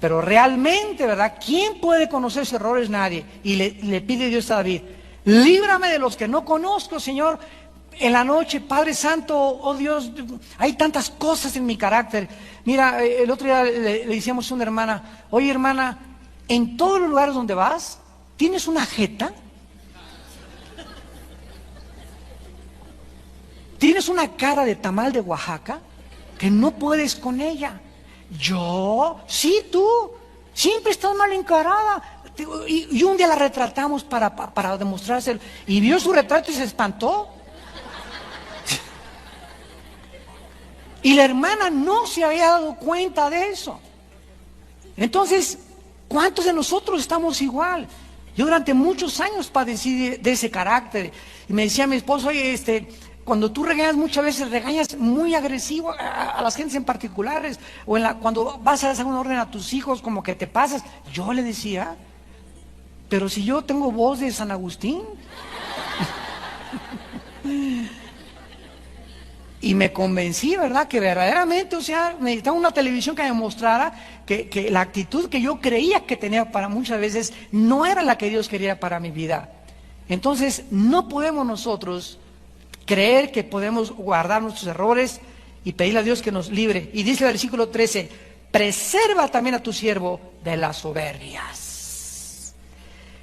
Pero realmente, ¿verdad? ¿Quién puede conocer sus errores? Nadie. Y le pide Dios a David, líbrame de los que no conozco, Señor. En la noche, Padre Santo, oh Dios, hay tantas cosas en mi carácter. Mira, el otro día le decíamos a una hermana, oye hermana, en todos los lugares donde vas, ¿tienes una jeta? ¿Tienes una cara de tamal de Oaxaca que no puedes con ella? ¿Yo? Sí, tú. Siempre estás mal encarada. Y un día la retratamos para demostrárselo. Y vio su retrato y se espantó. Y la hermana no se había dado cuenta de eso. Entonces, ¿cuántos de nosotros estamos igual? Yo durante muchos años padecí de ese carácter. Y me decía mi esposo, oye, cuando tú regañas muchas veces, regañas muy agresivo a las gentes en particulares. O cuando vas a hacer una orden a tus hijos, como que te pasas. Yo le decía, pero si yo tengo voz de San Agustín. Y me convencí, ¿verdad? Que verdaderamente, necesitaba una televisión que me mostrara que la actitud que yo creía que tenía para muchas veces no era la que Dios quería para mi vida. Entonces, no podemos nosotros creer que podemos guardar nuestros errores y pedirle a Dios que nos libre. Y dice el versículo 13, preserva también a tu siervo de las soberbias,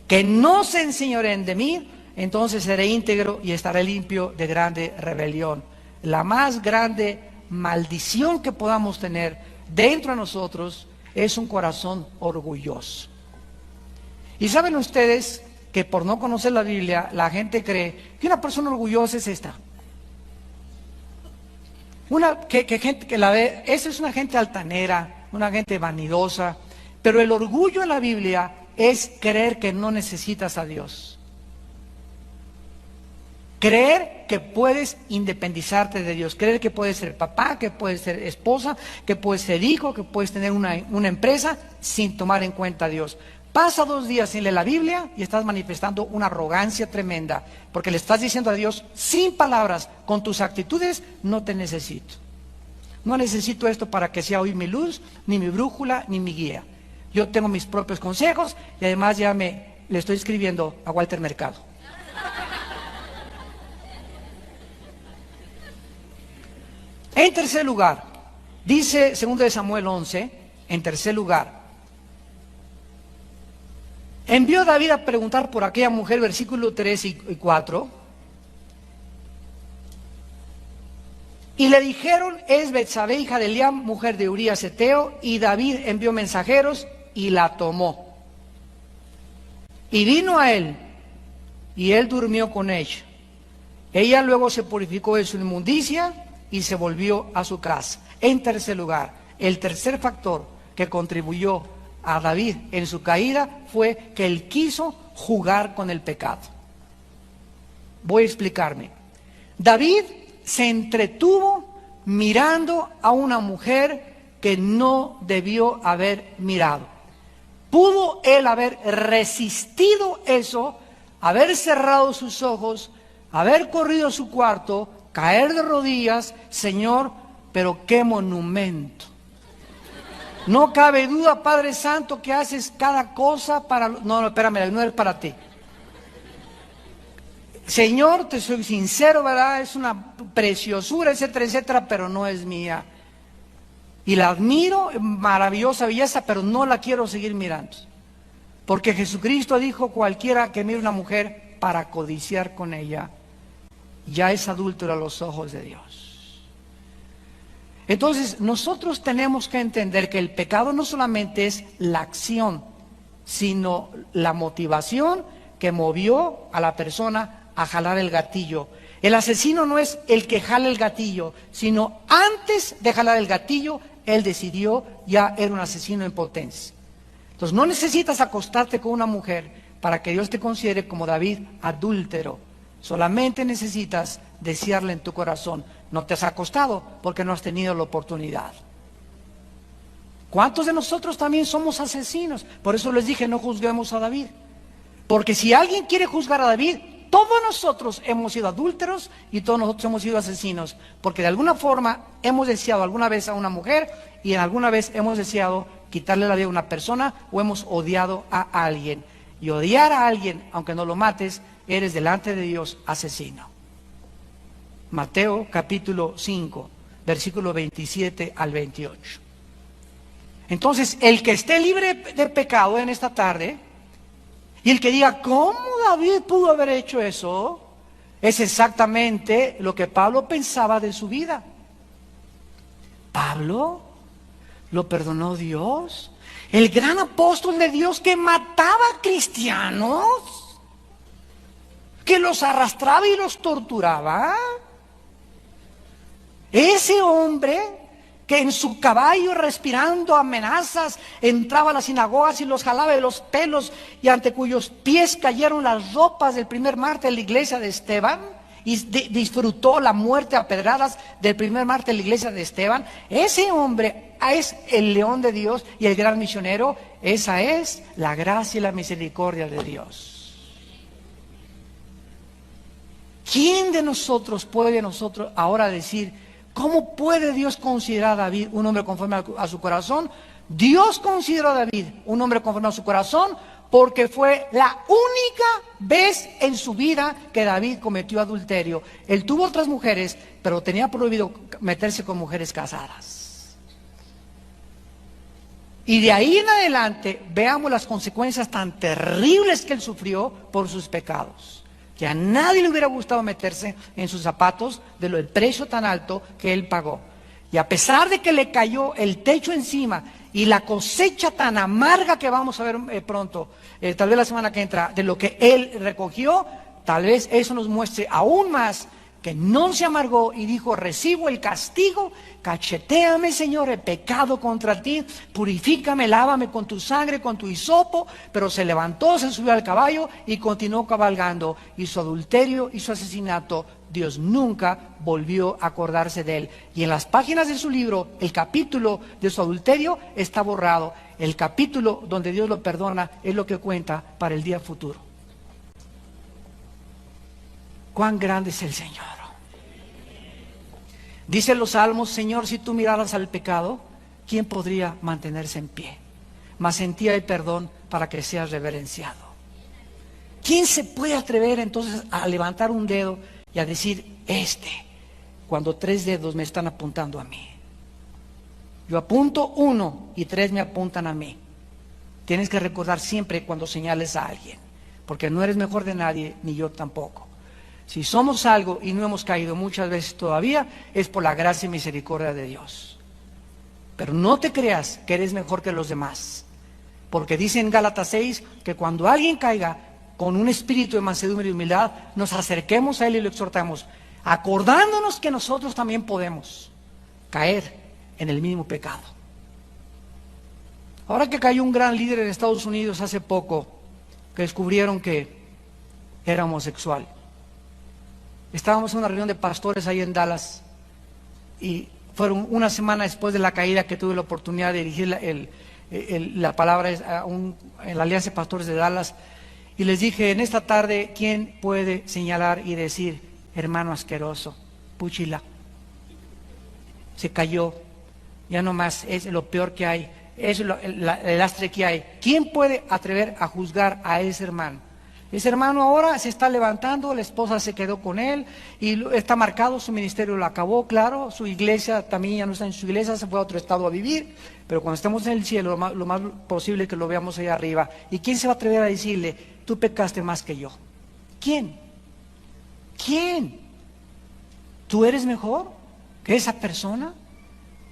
que no se enseñoreen de mí, entonces seré íntegro y estaré limpio de grande rebelión. La más grande maldición que podamos tener dentro de nosotros es un corazón orgulloso. Y saben ustedes que por no conocer la Biblia, la gente cree que una persona orgullosa es esta. Gente que la ve, esa es una gente altanera, una gente vanidosa. Pero el orgullo en la Biblia es creer que no necesitas a Dios. Creer que puedes independizarte de Dios, creer que puedes ser papá, que puedes ser esposa, que puedes ser hijo, que puedes tener una empresa sin tomar en cuenta a Dios. Pasa 2 días sin leer la Biblia y estás manifestando una arrogancia tremenda, porque le estás diciendo a Dios sin palabras, con tus actitudes, no te necesito. No necesito esto para que sea hoy mi luz, ni mi brújula, ni mi guía. Yo tengo mis propios consejos y además ya le estoy escribiendo a Walter Mercado. En tercer lugar, dice 2 Samuel 11, en tercer lugar, envió David a preguntar por aquella mujer, versículo 3 y 4, y le dijeron, es Betsabé, hija de Eliam, mujer de Urías Heteo, y David envió mensajeros y la tomó. Y vino a él, y él durmió con ella. Ella luego se purificó de su inmundicia y se volvió a su casa. En tercer lugar, el tercer factor que contribuyó a David en su caída fue que él quiso jugar con el pecado. Voy a explicarme. David se entretuvo mirando a una mujer que no debió haber mirado. Pudo él haber resistido eso, haber cerrado sus ojos, haber corrido a su cuarto, caer de rodillas, Señor, pero qué monumento. No cabe duda, Padre Santo, que haces cada cosa para... No, espérame, no es para ti. Señor, te soy sincero, ¿verdad? Es una preciosura, etcétera, etcétera, pero no es mía. Y la admiro, maravillosa belleza, pero no la quiero seguir mirando. Porque Jesucristo dijo, cualquiera que mire una mujer para codiciar con ella, ya es adúltero a los ojos de Dios. Entonces, nosotros tenemos que entender que el pecado no solamente es la acción, sino la motivación que movió a la persona a jalar el gatillo. El asesino no es el que jala el gatillo, sino antes de jalar el gatillo, él decidió, ya era un asesino en potencia. Entonces, no necesitas acostarte con una mujer para que Dios te considere como David adúltero. Solamente necesitas desearle en tu corazón. No te has acostado porque no has tenido la oportunidad. ¿Cuántos de nosotros también somos asesinos? Por eso les dije, no juzguemos a David. Porque si alguien quiere juzgar a David, todos nosotros hemos sido adúlteros y todos nosotros hemos sido asesinos. Porque de alguna forma hemos deseado alguna vez a una mujer y en alguna vez hemos deseado quitarle la vida a una persona o hemos odiado a alguien. Y odiar a alguien, aunque no lo mates, eres delante de Dios asesino. Mateo capítulo 5, versículo 27 al 28. Entonces, el que esté libre de pecado en esta tarde, y el que diga, ¿cómo David pudo haber hecho eso? Es exactamente lo que Pablo pensaba de su vida. Pablo, ¿lo perdonó Dios? El gran apóstol de Dios que mataba a cristianos, que los arrastraba y los torturaba. Ese hombre que en su caballo respirando amenazas entraba a las sinagogas y los jalaba de los pelos y ante cuyos pies cayeron las ropas del primer mártir de la iglesia de Esteban y disfrutó la muerte a pedradas del primer mártir de la iglesia de Esteban. Ese hombre es el león de Dios y el gran misionero. Esa es la gracia y la misericordia de Dios. ¿Quién de nosotros puede ahora decir, ¿cómo puede Dios considerar a David un hombre conforme a su corazón? Dios consideró a David un hombre conforme a su corazón porque fue la única vez en su vida que David cometió adulterio. Él tuvo otras mujeres, pero tenía prohibido meterse con mujeres casadas. Y de ahí en adelante veamos las consecuencias tan terribles que él sufrió por sus pecados. Que a nadie le hubiera gustado meterse en sus zapatos del precio tan alto que él pagó. Y a pesar de que le cayó el techo encima y la cosecha tan amarga que vamos a ver pronto, tal vez la semana que entra, de lo que él recogió, tal vez eso nos muestre aún más que no se amargó y dijo: recibo el castigo, cachetéame, Señor, he pecado contra ti, purifícame, lávame con tu sangre, con tu hisopo. Pero se levantó, se subió al caballo y continuó cabalgando. Y su adulterio y su asesinato, Dios nunca volvió a acordarse de él. Y en las páginas de su libro, el capítulo de su adulterio está borrado. El capítulo donde Dios lo perdona es lo que cuenta para el día futuro. Cuán grande es el Señor. Dicen los salmos: Señor, si tú miraras al pecado, ¿quién podría mantenerse en pie? Mas en ti hay perdón para que seas reverenciado. ¿Quién se puede atrever entonces a levantar un dedo y a decir cuando 3 dedos me están apuntando a mí? Yo apunto 1 y 3 me apuntan a mí. Tienes que recordar siempre cuando señales a alguien, porque no eres mejor de nadie, ni yo tampoco. Si somos algo y no hemos caído muchas veces todavía, es por la gracia y misericordia de Dios. Pero no te creas que eres mejor que los demás, porque dice en Gálatas 6 que cuando alguien caiga, con un espíritu de mansedumbre y humildad, nos acerquemos a él y lo exhortamos, acordándonos que nosotros también podemos caer en el mismo pecado. Ahora que cayó un gran líder en Estados Unidos hace poco, que descubrieron que era homosexual. Estábamos en una reunión de pastores ahí en Dallas y fueron una semana después de la caída que tuve la oportunidad de dirigir la palabra en la Alianza de Pastores de Dallas, y les dije: en esta tarde, ¿quién puede señalar y decir: hermano asqueroso, puchila, se cayó, ya no más, es lo peor que hay, es el lastre que hay? ¿Quién puede atrever a juzgar a ese hermano? Ese hermano ahora se está levantando, la esposa se quedó con él y está marcado, su ministerio lo acabó, claro, su iglesia también ya no está en su iglesia, se fue a otro estado a vivir, pero cuando estemos en el cielo, lo más posible que lo veamos allá arriba. ¿Y quién se va a atrever a decirle: tú pecaste más que yo? ¿Quién? ¿Quién? ¿Tú eres mejor que esa persona?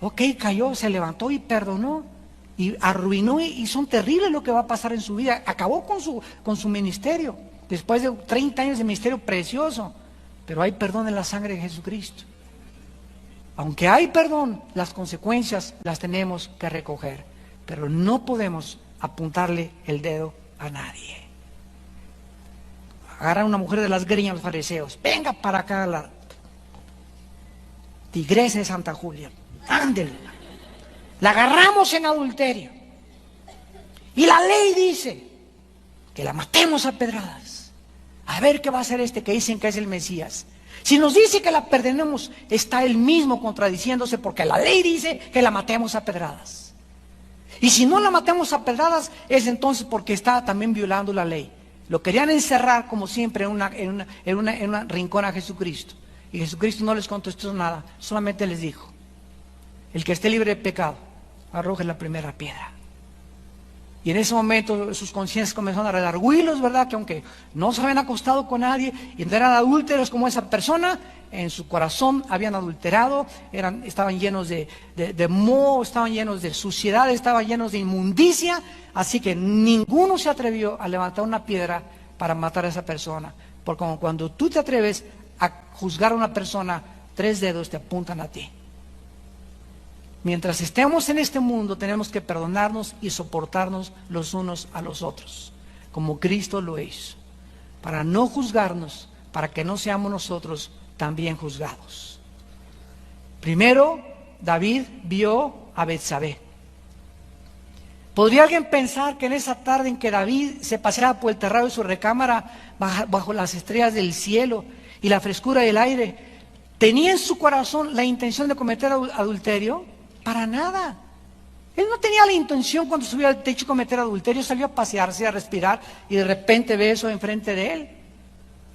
Ok, cayó, se levantó y perdonó. Y arruinó, y son terribles lo que va a pasar en su vida. Acabó con su ministerio, después de 30 años de ministerio precioso. Pero hay perdón en la sangre de Jesucristo. Aunque hay perdón, las consecuencias las tenemos que recoger. Pero no podemos apuntarle el dedo a nadie. Agarran a una mujer de las greñas los fariseos: venga para acá la tigresa de Santa Julia, ándele. La agarramos en adulterio y la ley dice que la matemos a pedradas. A ver qué va a hacer que dicen que es el Mesías. Si nos dice que la perdonemos, está él mismo contradiciéndose, porque la ley dice que la matemos a pedradas. Y si no la matemos a pedradas, es entonces porque está también violando la ley. Lo querían encerrar, como siempre, en un rincón a Jesucristo. Y Jesucristo no les contestó nada, solamente les dijo: el que esté libre de pecado, arroje la primera piedra. Y en ese momento sus conciencias comenzaron a redargüirlos, ¿verdad? Que aunque no se habían acostado con nadie y no eran adúlteros como esa persona, en su corazón habían adulterado, estaban llenos de moho, estaban llenos de suciedad, estaban llenos de inmundicia. Así que ninguno se atrevió a levantar una piedra para matar a esa persona. Porque cuando tú te atreves a juzgar a una persona, 3 dedos te apuntan a ti. Mientras estemos en este mundo, tenemos que perdonarnos y soportarnos los unos a los otros, como Cristo lo hizo, para no juzgarnos, para que no seamos nosotros también juzgados. Primero, David vio a Betsabé. ¿Podría alguien pensar que en esa tarde en que David se paseaba por el terrado de su recámara, bajo las estrellas del cielo y la frescura del aire, tenía en su corazón la intención de cometer adulterio? Para nada. Él no tenía la intención, cuando subió al techo, cometer adulterio. Salió a pasearse, a respirar, y de repente ve eso enfrente de él.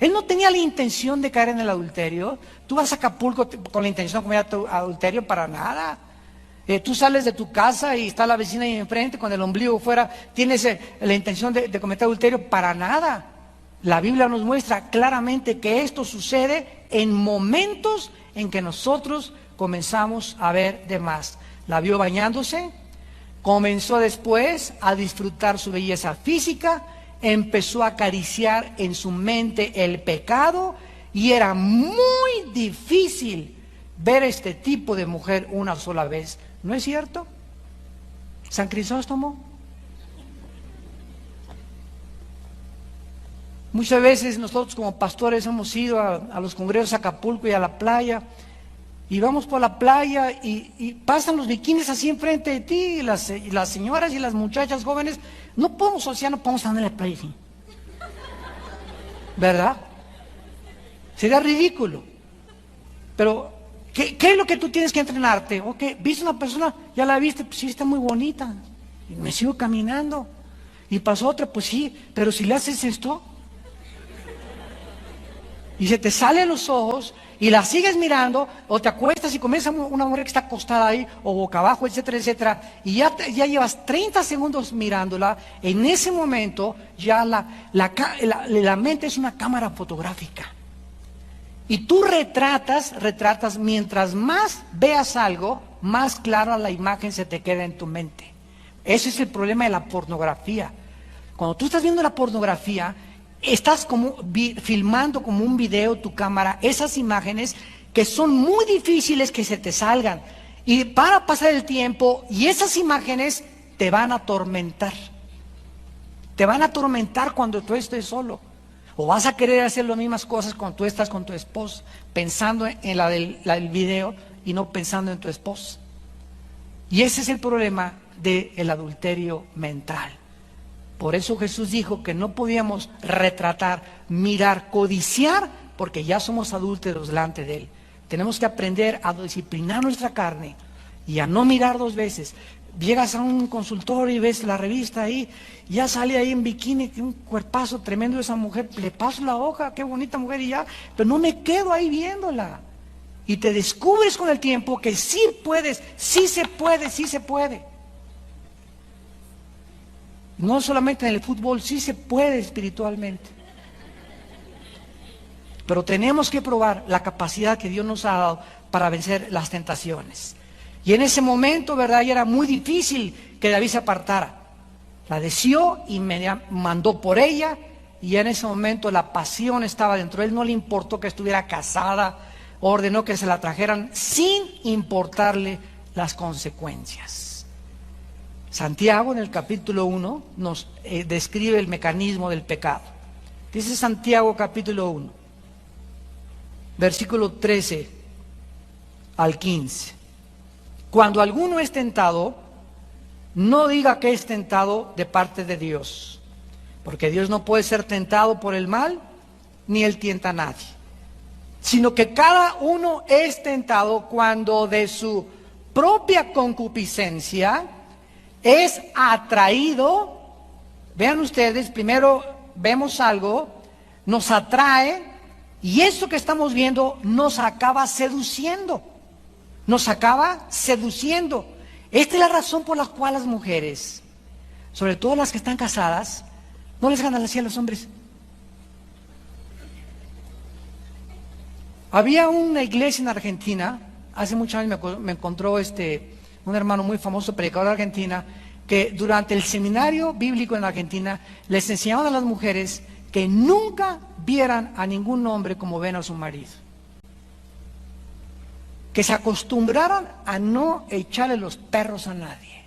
Él no tenía la intención de caer en el adulterio. Tú vas a Acapulco con la intención de cometer adulterio, para nada. Tú sales de tu casa y está la vecina ahí enfrente con el ombligo fuera, tienes la intención de cometer adulterio, para nada. La Biblia nos muestra claramente que esto sucede en momentos en que nosotros comenzamos a ver de más. La vio bañándose, comenzó después a disfrutar su belleza física, empezó a acariciar en su mente el pecado, y era muy difícil ver este tipo de mujer una sola vez. ¿No es cierto? San Crisóstomo. Muchas veces nosotros como pastores hemos ido a los congresos a Acapulco y a la playa, y vamos por la playa y pasan los bikinis así enfrente de ti, y las señoras y las muchachas jóvenes, no podemos andar en la playa así, ¿verdad? Sería ridículo. Pero, ¿qué es lo que tú tienes que entrenarte? Ok, ¿viste una persona? ¿Ya la viste? Pues sí, está muy bonita. Y me sigo caminando. Y pasó otra, pues sí, pero si le haces esto, y se te salen los ojos, y la sigues mirando, o te acuestas y comienza una mujer que está acostada ahí, o boca abajo, etcétera, etcétera, y ya llevas 30 segundos mirándola. En ese momento ya la mente es una cámara fotográfica. Y tú retratas, mientras más veas algo, más clara la imagen se te queda en tu mente. Ese es el problema de la pornografía. Cuando tú estás viendo la pornografía, estás como filmando como un video tu cámara, esas imágenes que son muy difíciles que se te salgan. Y para pasar el tiempo, y esas imágenes te van a atormentar. Te van a atormentar cuando tú estés solo. O vas a querer hacer las mismas cosas cuando tú estás con tu esposo, pensando en la del video y no pensando en tu esposo. Y ese es el problema del adulterio mental. Por eso Jesús dijo que no podíamos retratar, mirar, codiciar, porque ya somos adúlteros delante de Él. Tenemos que aprender a disciplinar nuestra carne y a no mirar dos veces. Llegas a un consultorio y ves la revista ahí, ya sale ahí en bikini, un cuerpazo tremendo de esa mujer, le paso la hoja, qué bonita mujer, y ya, pero no me quedo ahí viéndola. Y te descubres con el tiempo que sí puedes, sí se puede, sí se puede. No solamente en el fútbol, sí se puede espiritualmente. Pero tenemos que probar la capacidad que Dios nos ha dado para vencer las tentaciones. Y en ese momento, ¿verdad? Y era muy difícil que David se apartara. La deseó y me mandó por ella, y en ese momento la pasión estaba dentro de él. No le importó que estuviera casada, ordenó que se la trajeran sin importarle las consecuencias. Santiago en el capítulo 1 nos describe el mecanismo del pecado. Dice Santiago capítulo 1, versículo 13 al 15. Cuando alguno es tentado, no diga que es tentado de parte de Dios, porque Dios no puede ser tentado por el mal, ni Él tienta a nadie, sino que cada uno es tentado cuando de su propia concupiscencia es atraído. Vean ustedes, primero vemos algo, nos atrae, y eso que estamos viendo nos acaba seduciendo. Nos acaba seduciendo. Esta es la razón por la cual las mujeres, sobre todo las que están casadas, no les ganan así a los hombres. Había una iglesia en Argentina, hace muchos años me encontró un hermano muy famoso, predicador de Argentina, que durante el seminario bíblico en Argentina les enseñaban a las mujeres que nunca vieran a ningún hombre como ven a su marido. Que se acostumbraran a no echarle los perros a nadie.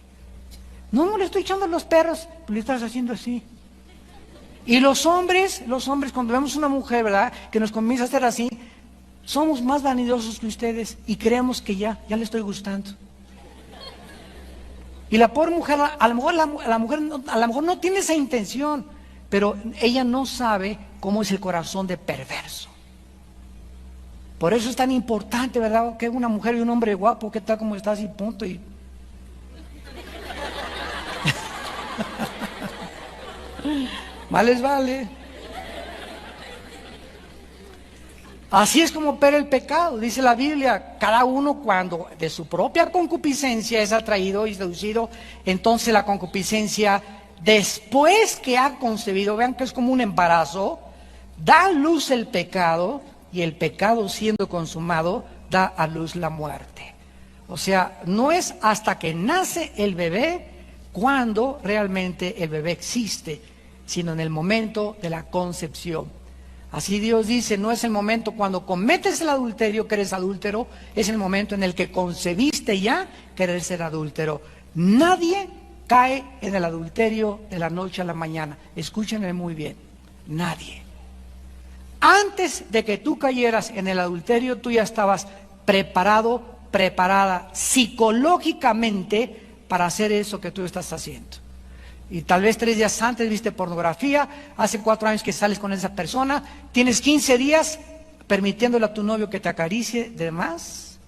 No le estoy echando los perros, le estás haciendo así. Y los hombres cuando vemos una mujer, ¿verdad?, que nos comienza a hacer así, somos más vanidosos que ustedes y creemos que ya le estoy gustando. Y la pobre mujer, a lo mejor no tiene esa intención, pero ella no sabe cómo es el corazón de perverso. Por eso es tan importante, ¿verdad?, que una mujer y un hombre guapo, ¿qué tal como estás? Y punto. Y más les vale. Así es como opera el pecado, dice la Biblia. Cada uno cuando de su propia concupiscencia es atraído y seducido, entonces la concupiscencia, después que ha concebido, vean que es como un embarazo, da a luz el pecado, y el pecado siendo consumado da a luz la muerte. O sea, no es hasta que nace el bebé cuando realmente el bebé existe, sino en el momento de la concepción. Así Dios dice, no es el momento cuando cometes el adulterio que eres adúltero, es el momento en el que concebiste ya querer ser adúltero. Nadie cae en el adulterio de la noche a la mañana. Escúchenme muy bien, nadie. Antes de que tú cayeras en el adulterio, tú ya estabas preparado, preparada psicológicamente para hacer eso que tú estás haciendo. Y tal vez 3 días antes viste pornografía, hace 4 años que sales con esa persona, tienes 15 días permitiéndole a tu novio que te acaricie de más,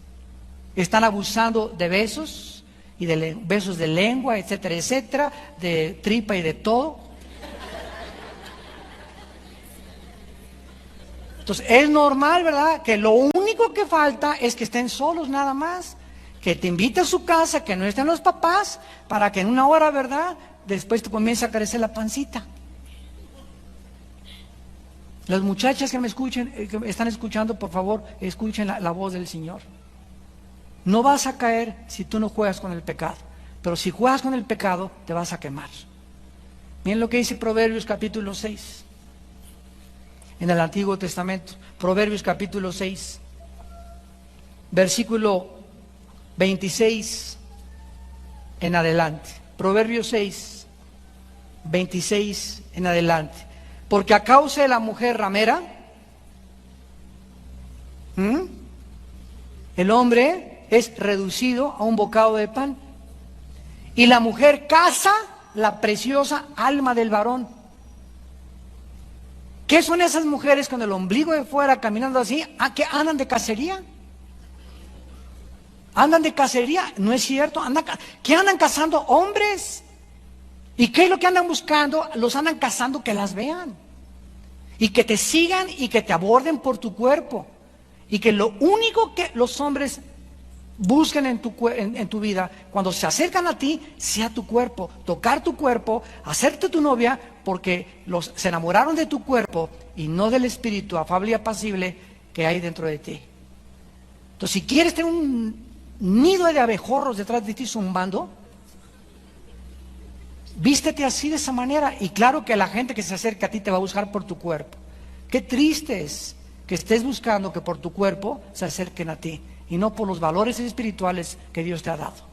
están abusando de besos, y de besos de lengua, etcétera, etcétera, de tripa y de todo. Entonces es normal, ¿verdad?, que lo único que falta es que estén solos nada más, que te invite a su casa, que no estén los papás, para que en una hora, ¿verdad?, después te comience a crecer la pancita. Las muchachas que me escuchen, que me están escuchando, por favor, escuchen la voz del Señor. No vas a caer si tú no juegas con el pecado, pero si juegas con el pecado, te vas a quemar. Miren lo que dice Proverbios capítulo 6, en el Antiguo Testamento. Proverbios capítulo 6, versículo 26 en adelante. Proverbios 6, 26 en adelante. Porque a causa de la mujer ramera, el hombre es reducido a un bocado de pan, y la mujer caza la preciosa alma del varón. ¿Qué son esas mujeres con el ombligo de fuera caminando así? ¿A qué andan de cacería? Andan de cacería, no es cierto. ¿Qué andan cazando? Hombres. ¿Y qué es lo que andan buscando? Los andan cazando que las vean, y que te sigan y que te aborden por tu cuerpo, y que lo único que los hombres busquen en tu vida, cuando se acercan a ti, sea tu cuerpo, tocar tu cuerpo, hacerte tu novia, porque se enamoraron de tu cuerpo y no del espíritu afable y apacible que hay dentro de ti. Entonces, si quieres tener un nido de abejorros detrás de ti zumbando, vístete así, de esa manera, y claro que la gente que se acerca a ti te va a buscar por tu cuerpo. Qué triste es que estés buscando que por tu cuerpo se acerquen a ti y no por los valores espirituales que Dios te ha dado.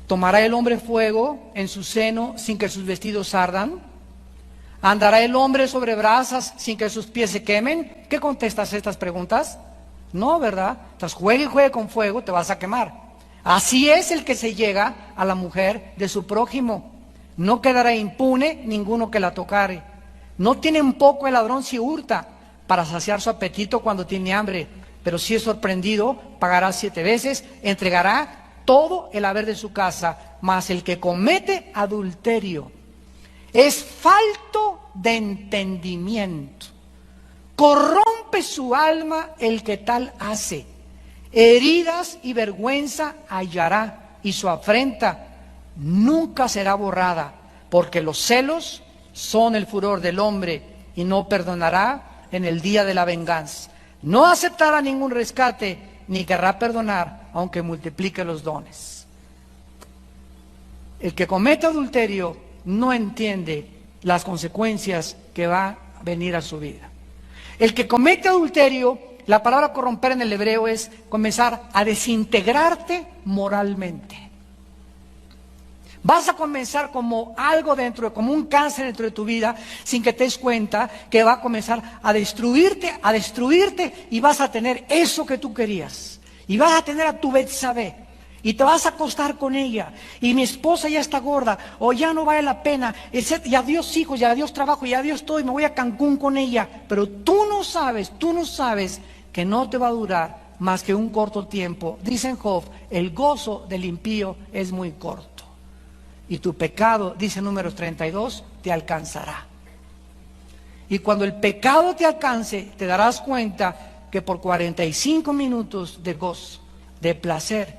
¿Tomará el hombre fuego en su seno sin que sus vestidos ardan? ¿Andará el hombre sobre brasas sin que sus pies se quemen? ¿Qué contestas a estas preguntas? No, ¿verdad? Entonces juegue y juegue con fuego, te vas a quemar. Así es el que se llega a la mujer de su prójimo. No quedará impune ninguno que la tocare. No tiene un poco el ladrón si hurta para saciar su apetito cuando tiene hambre, pero si es sorprendido, pagará 7 veces, entregará todo el haber de su casa. Mas el que comete adulterio es falto de entendimiento. Corrompe su alma el que tal hace. Heridas y vergüenza hallará, y su afrenta nunca será borrada, porque los celos son el furor del hombre, y no perdonará en el día de la venganza. No aceptará ningún rescate, ni querrá perdonar, aunque multiplique los dones. El que comete adulterio no entiende las consecuencias que va a venir a su vida. El que comete adulterio, la palabra corromper en el hebreo es comenzar a desintegrarte moralmente. Vas a comenzar como algo como un cáncer dentro de tu vida, sin que te des cuenta que va a comenzar a destruirte, y vas a tener eso que tú querías. Y vas a tener a tu Betsabé, y te vas a acostar con ella, y mi esposa ya está gorda, o ya no vale la pena, etc. Y adiós hijos, y adiós trabajo, y adiós todo, y me voy a Cancún con ella. Pero tú no sabes que no te va a durar más que un corto tiempo. Dice en Job, el gozo del impío es muy corto. Y tu pecado, dice Números 32, te alcanzará. Y cuando el pecado te alcance, te darás cuenta que por 45 minutos de gozo, de placer,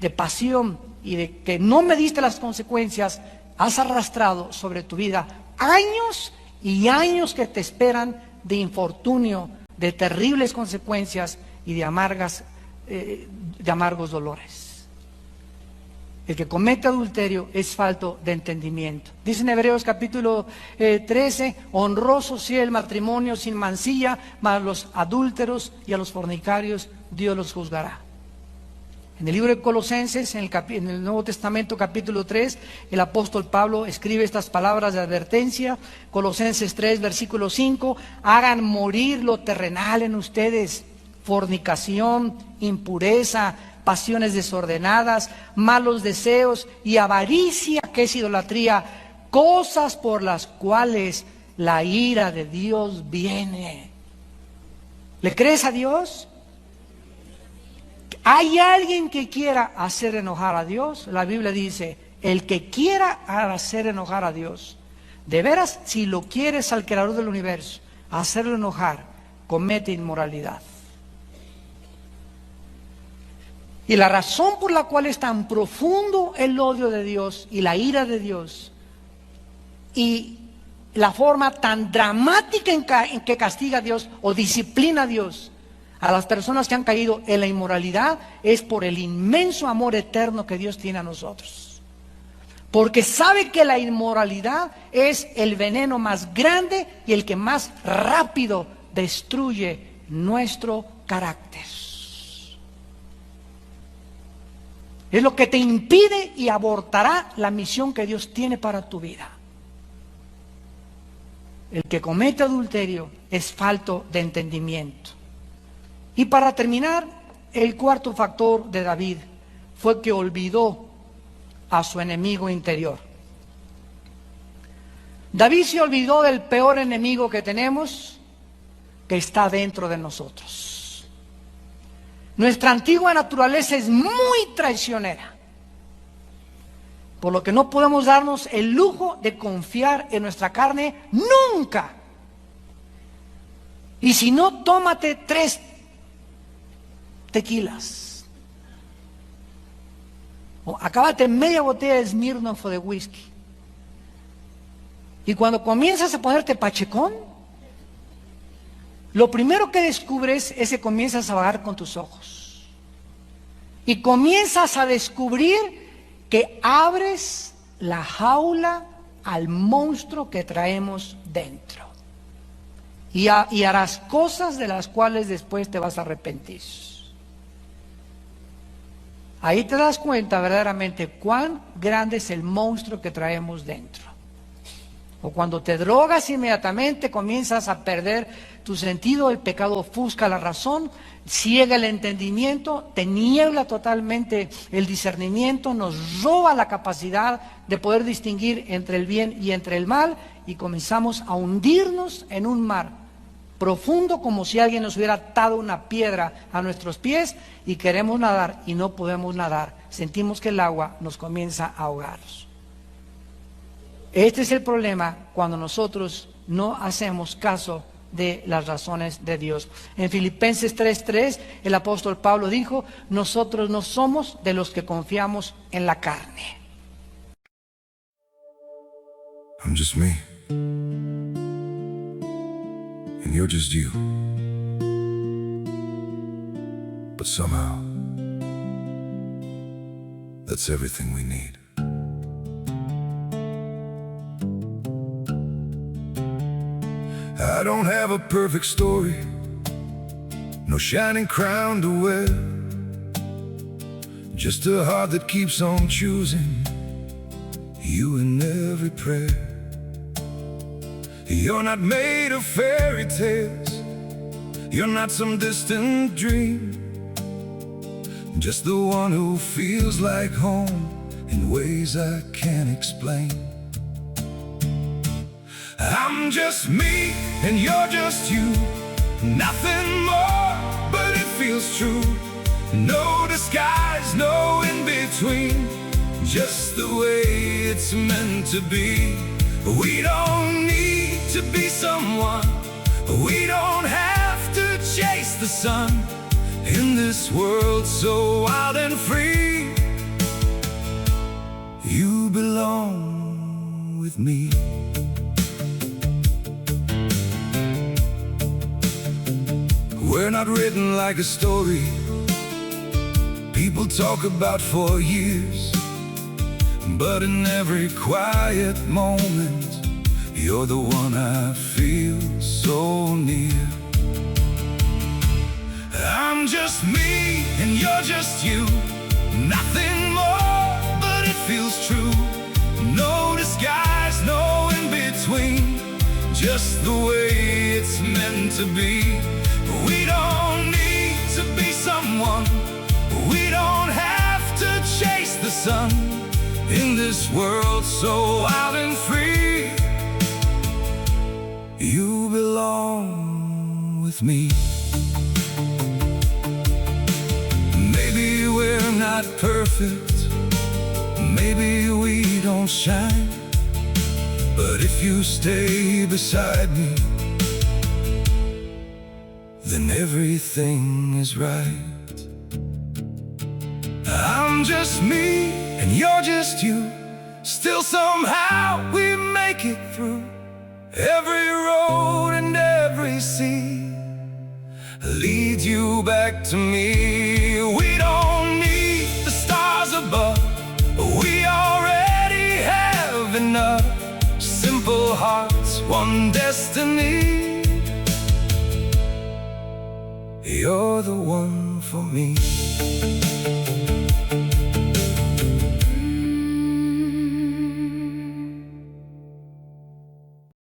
de pasión, y de que no mediste las consecuencias, has arrastrado sobre tu vida años y años que te esperan de infortunio, de terribles consecuencias y de amargos dolores. El que comete adulterio es falto de entendimiento. Dice en Hebreos capítulo 13, honroso sea el matrimonio sin mancilla, mas a los adúlteros y a los fornicarios Dios los juzgará. En el libro de Colosenses, en el Nuevo Testamento capítulo 3, el apóstol Pablo escribe estas palabras de advertencia. Colosenses 3, versículo 5, hagan morir lo terrenal en ustedes, fornicación, impureza, pasiones desordenadas, malos deseos y avaricia, que es idolatría, cosas por las cuales la ira de Dios viene. ¿Le crees a Dios? ¿Hay alguien que quiera hacer enojar a Dios? La Biblia dice, el que quiera hacer enojar a Dios, de veras, si lo quieres al creador del universo, hacerlo enojar, comete inmoralidad. Y la razón por la cual es tan profundo el odio de Dios y la ira de Dios y la forma tan dramática en que castiga a Dios o disciplina a Dios a las personas que han caído en la inmoralidad es por el inmenso amor eterno que Dios tiene a nosotros. Porque sabe que la inmoralidad es el veneno más grande y el que más rápido destruye nuestro carácter. Es lo que te impide y abortará la misión que Dios tiene para tu vida. El que comete adulterio es falto de entendimiento. Y para terminar, el cuarto factor de David fue que olvidó a su enemigo interior. David se olvidó del peor enemigo que tenemos, que está dentro de nosotros. Nuestra antigua naturaleza es muy traicionera, por lo que no podemos darnos el lujo de confiar en nuestra carne nunca. Y si no, tómate 3 tequilas. O acábate media botella de Smirnoff o de whisky. Y cuando comienzas a ponerte pachecón, lo primero que descubres es que comienzas a vagar con tus ojos. Y comienzas a descubrir que abres la jaula al monstruo que traemos dentro. Y harás cosas de las cuales después te vas a arrepentir. Ahí te das cuenta verdaderamente cuán grande es el monstruo que traemos dentro. O cuando te drogas inmediatamente comienzas a perder tu sentido, el pecado ofusca la razón, ciega el entendimiento, te niebla totalmente el discernimiento, nos roba la capacidad de poder distinguir entre el bien y entre el mal y comenzamos a hundirnos en un mar profundo como si alguien nos hubiera atado una piedra a nuestros pies y queremos nadar y no podemos nadar, sentimos que el agua nos comienza a ahogar. Este es el problema cuando nosotros no hacemos caso de las razones de Dios. En Filipenses 3:3 el apóstol Pablo dijo, nosotros no somos de los que confiamos en la carne. I'm just me, and you're just you. But somehow, that's everything we need. I don't have a perfect story, no shining crown to wear, just a heart that keeps on choosing you in every prayer. You're not made of fairy tales, you're not some distant dream, just the one who feels like home in ways I can't explain. I'm just me, and you're just you. Nothing more, but it feels true. No disguise, no in-between. Just the way it's meant to be. We don't need to be someone. We don't have to chase the sun. In this world so wild and free, you belong with me. We're not written like a story people talk about for years. But in every quiet moment, you're the one I feel so near. I'm just me and you're just you, nothing more, but it feels true. No disguise, no in between, just the way it's meant to be. We don't need to be someone, we don't have to chase the sun. In this world so wild and free, you belong with me. Maybe we're not perfect, maybe we don't shine, but if you stay beside me, then everything is right. I'm just me and you're just you, still somehow we make it through. Every road and every sea leads you back to me. We don't need the stars above, we already have enough. Simple hearts, one destiny, you're the one for me.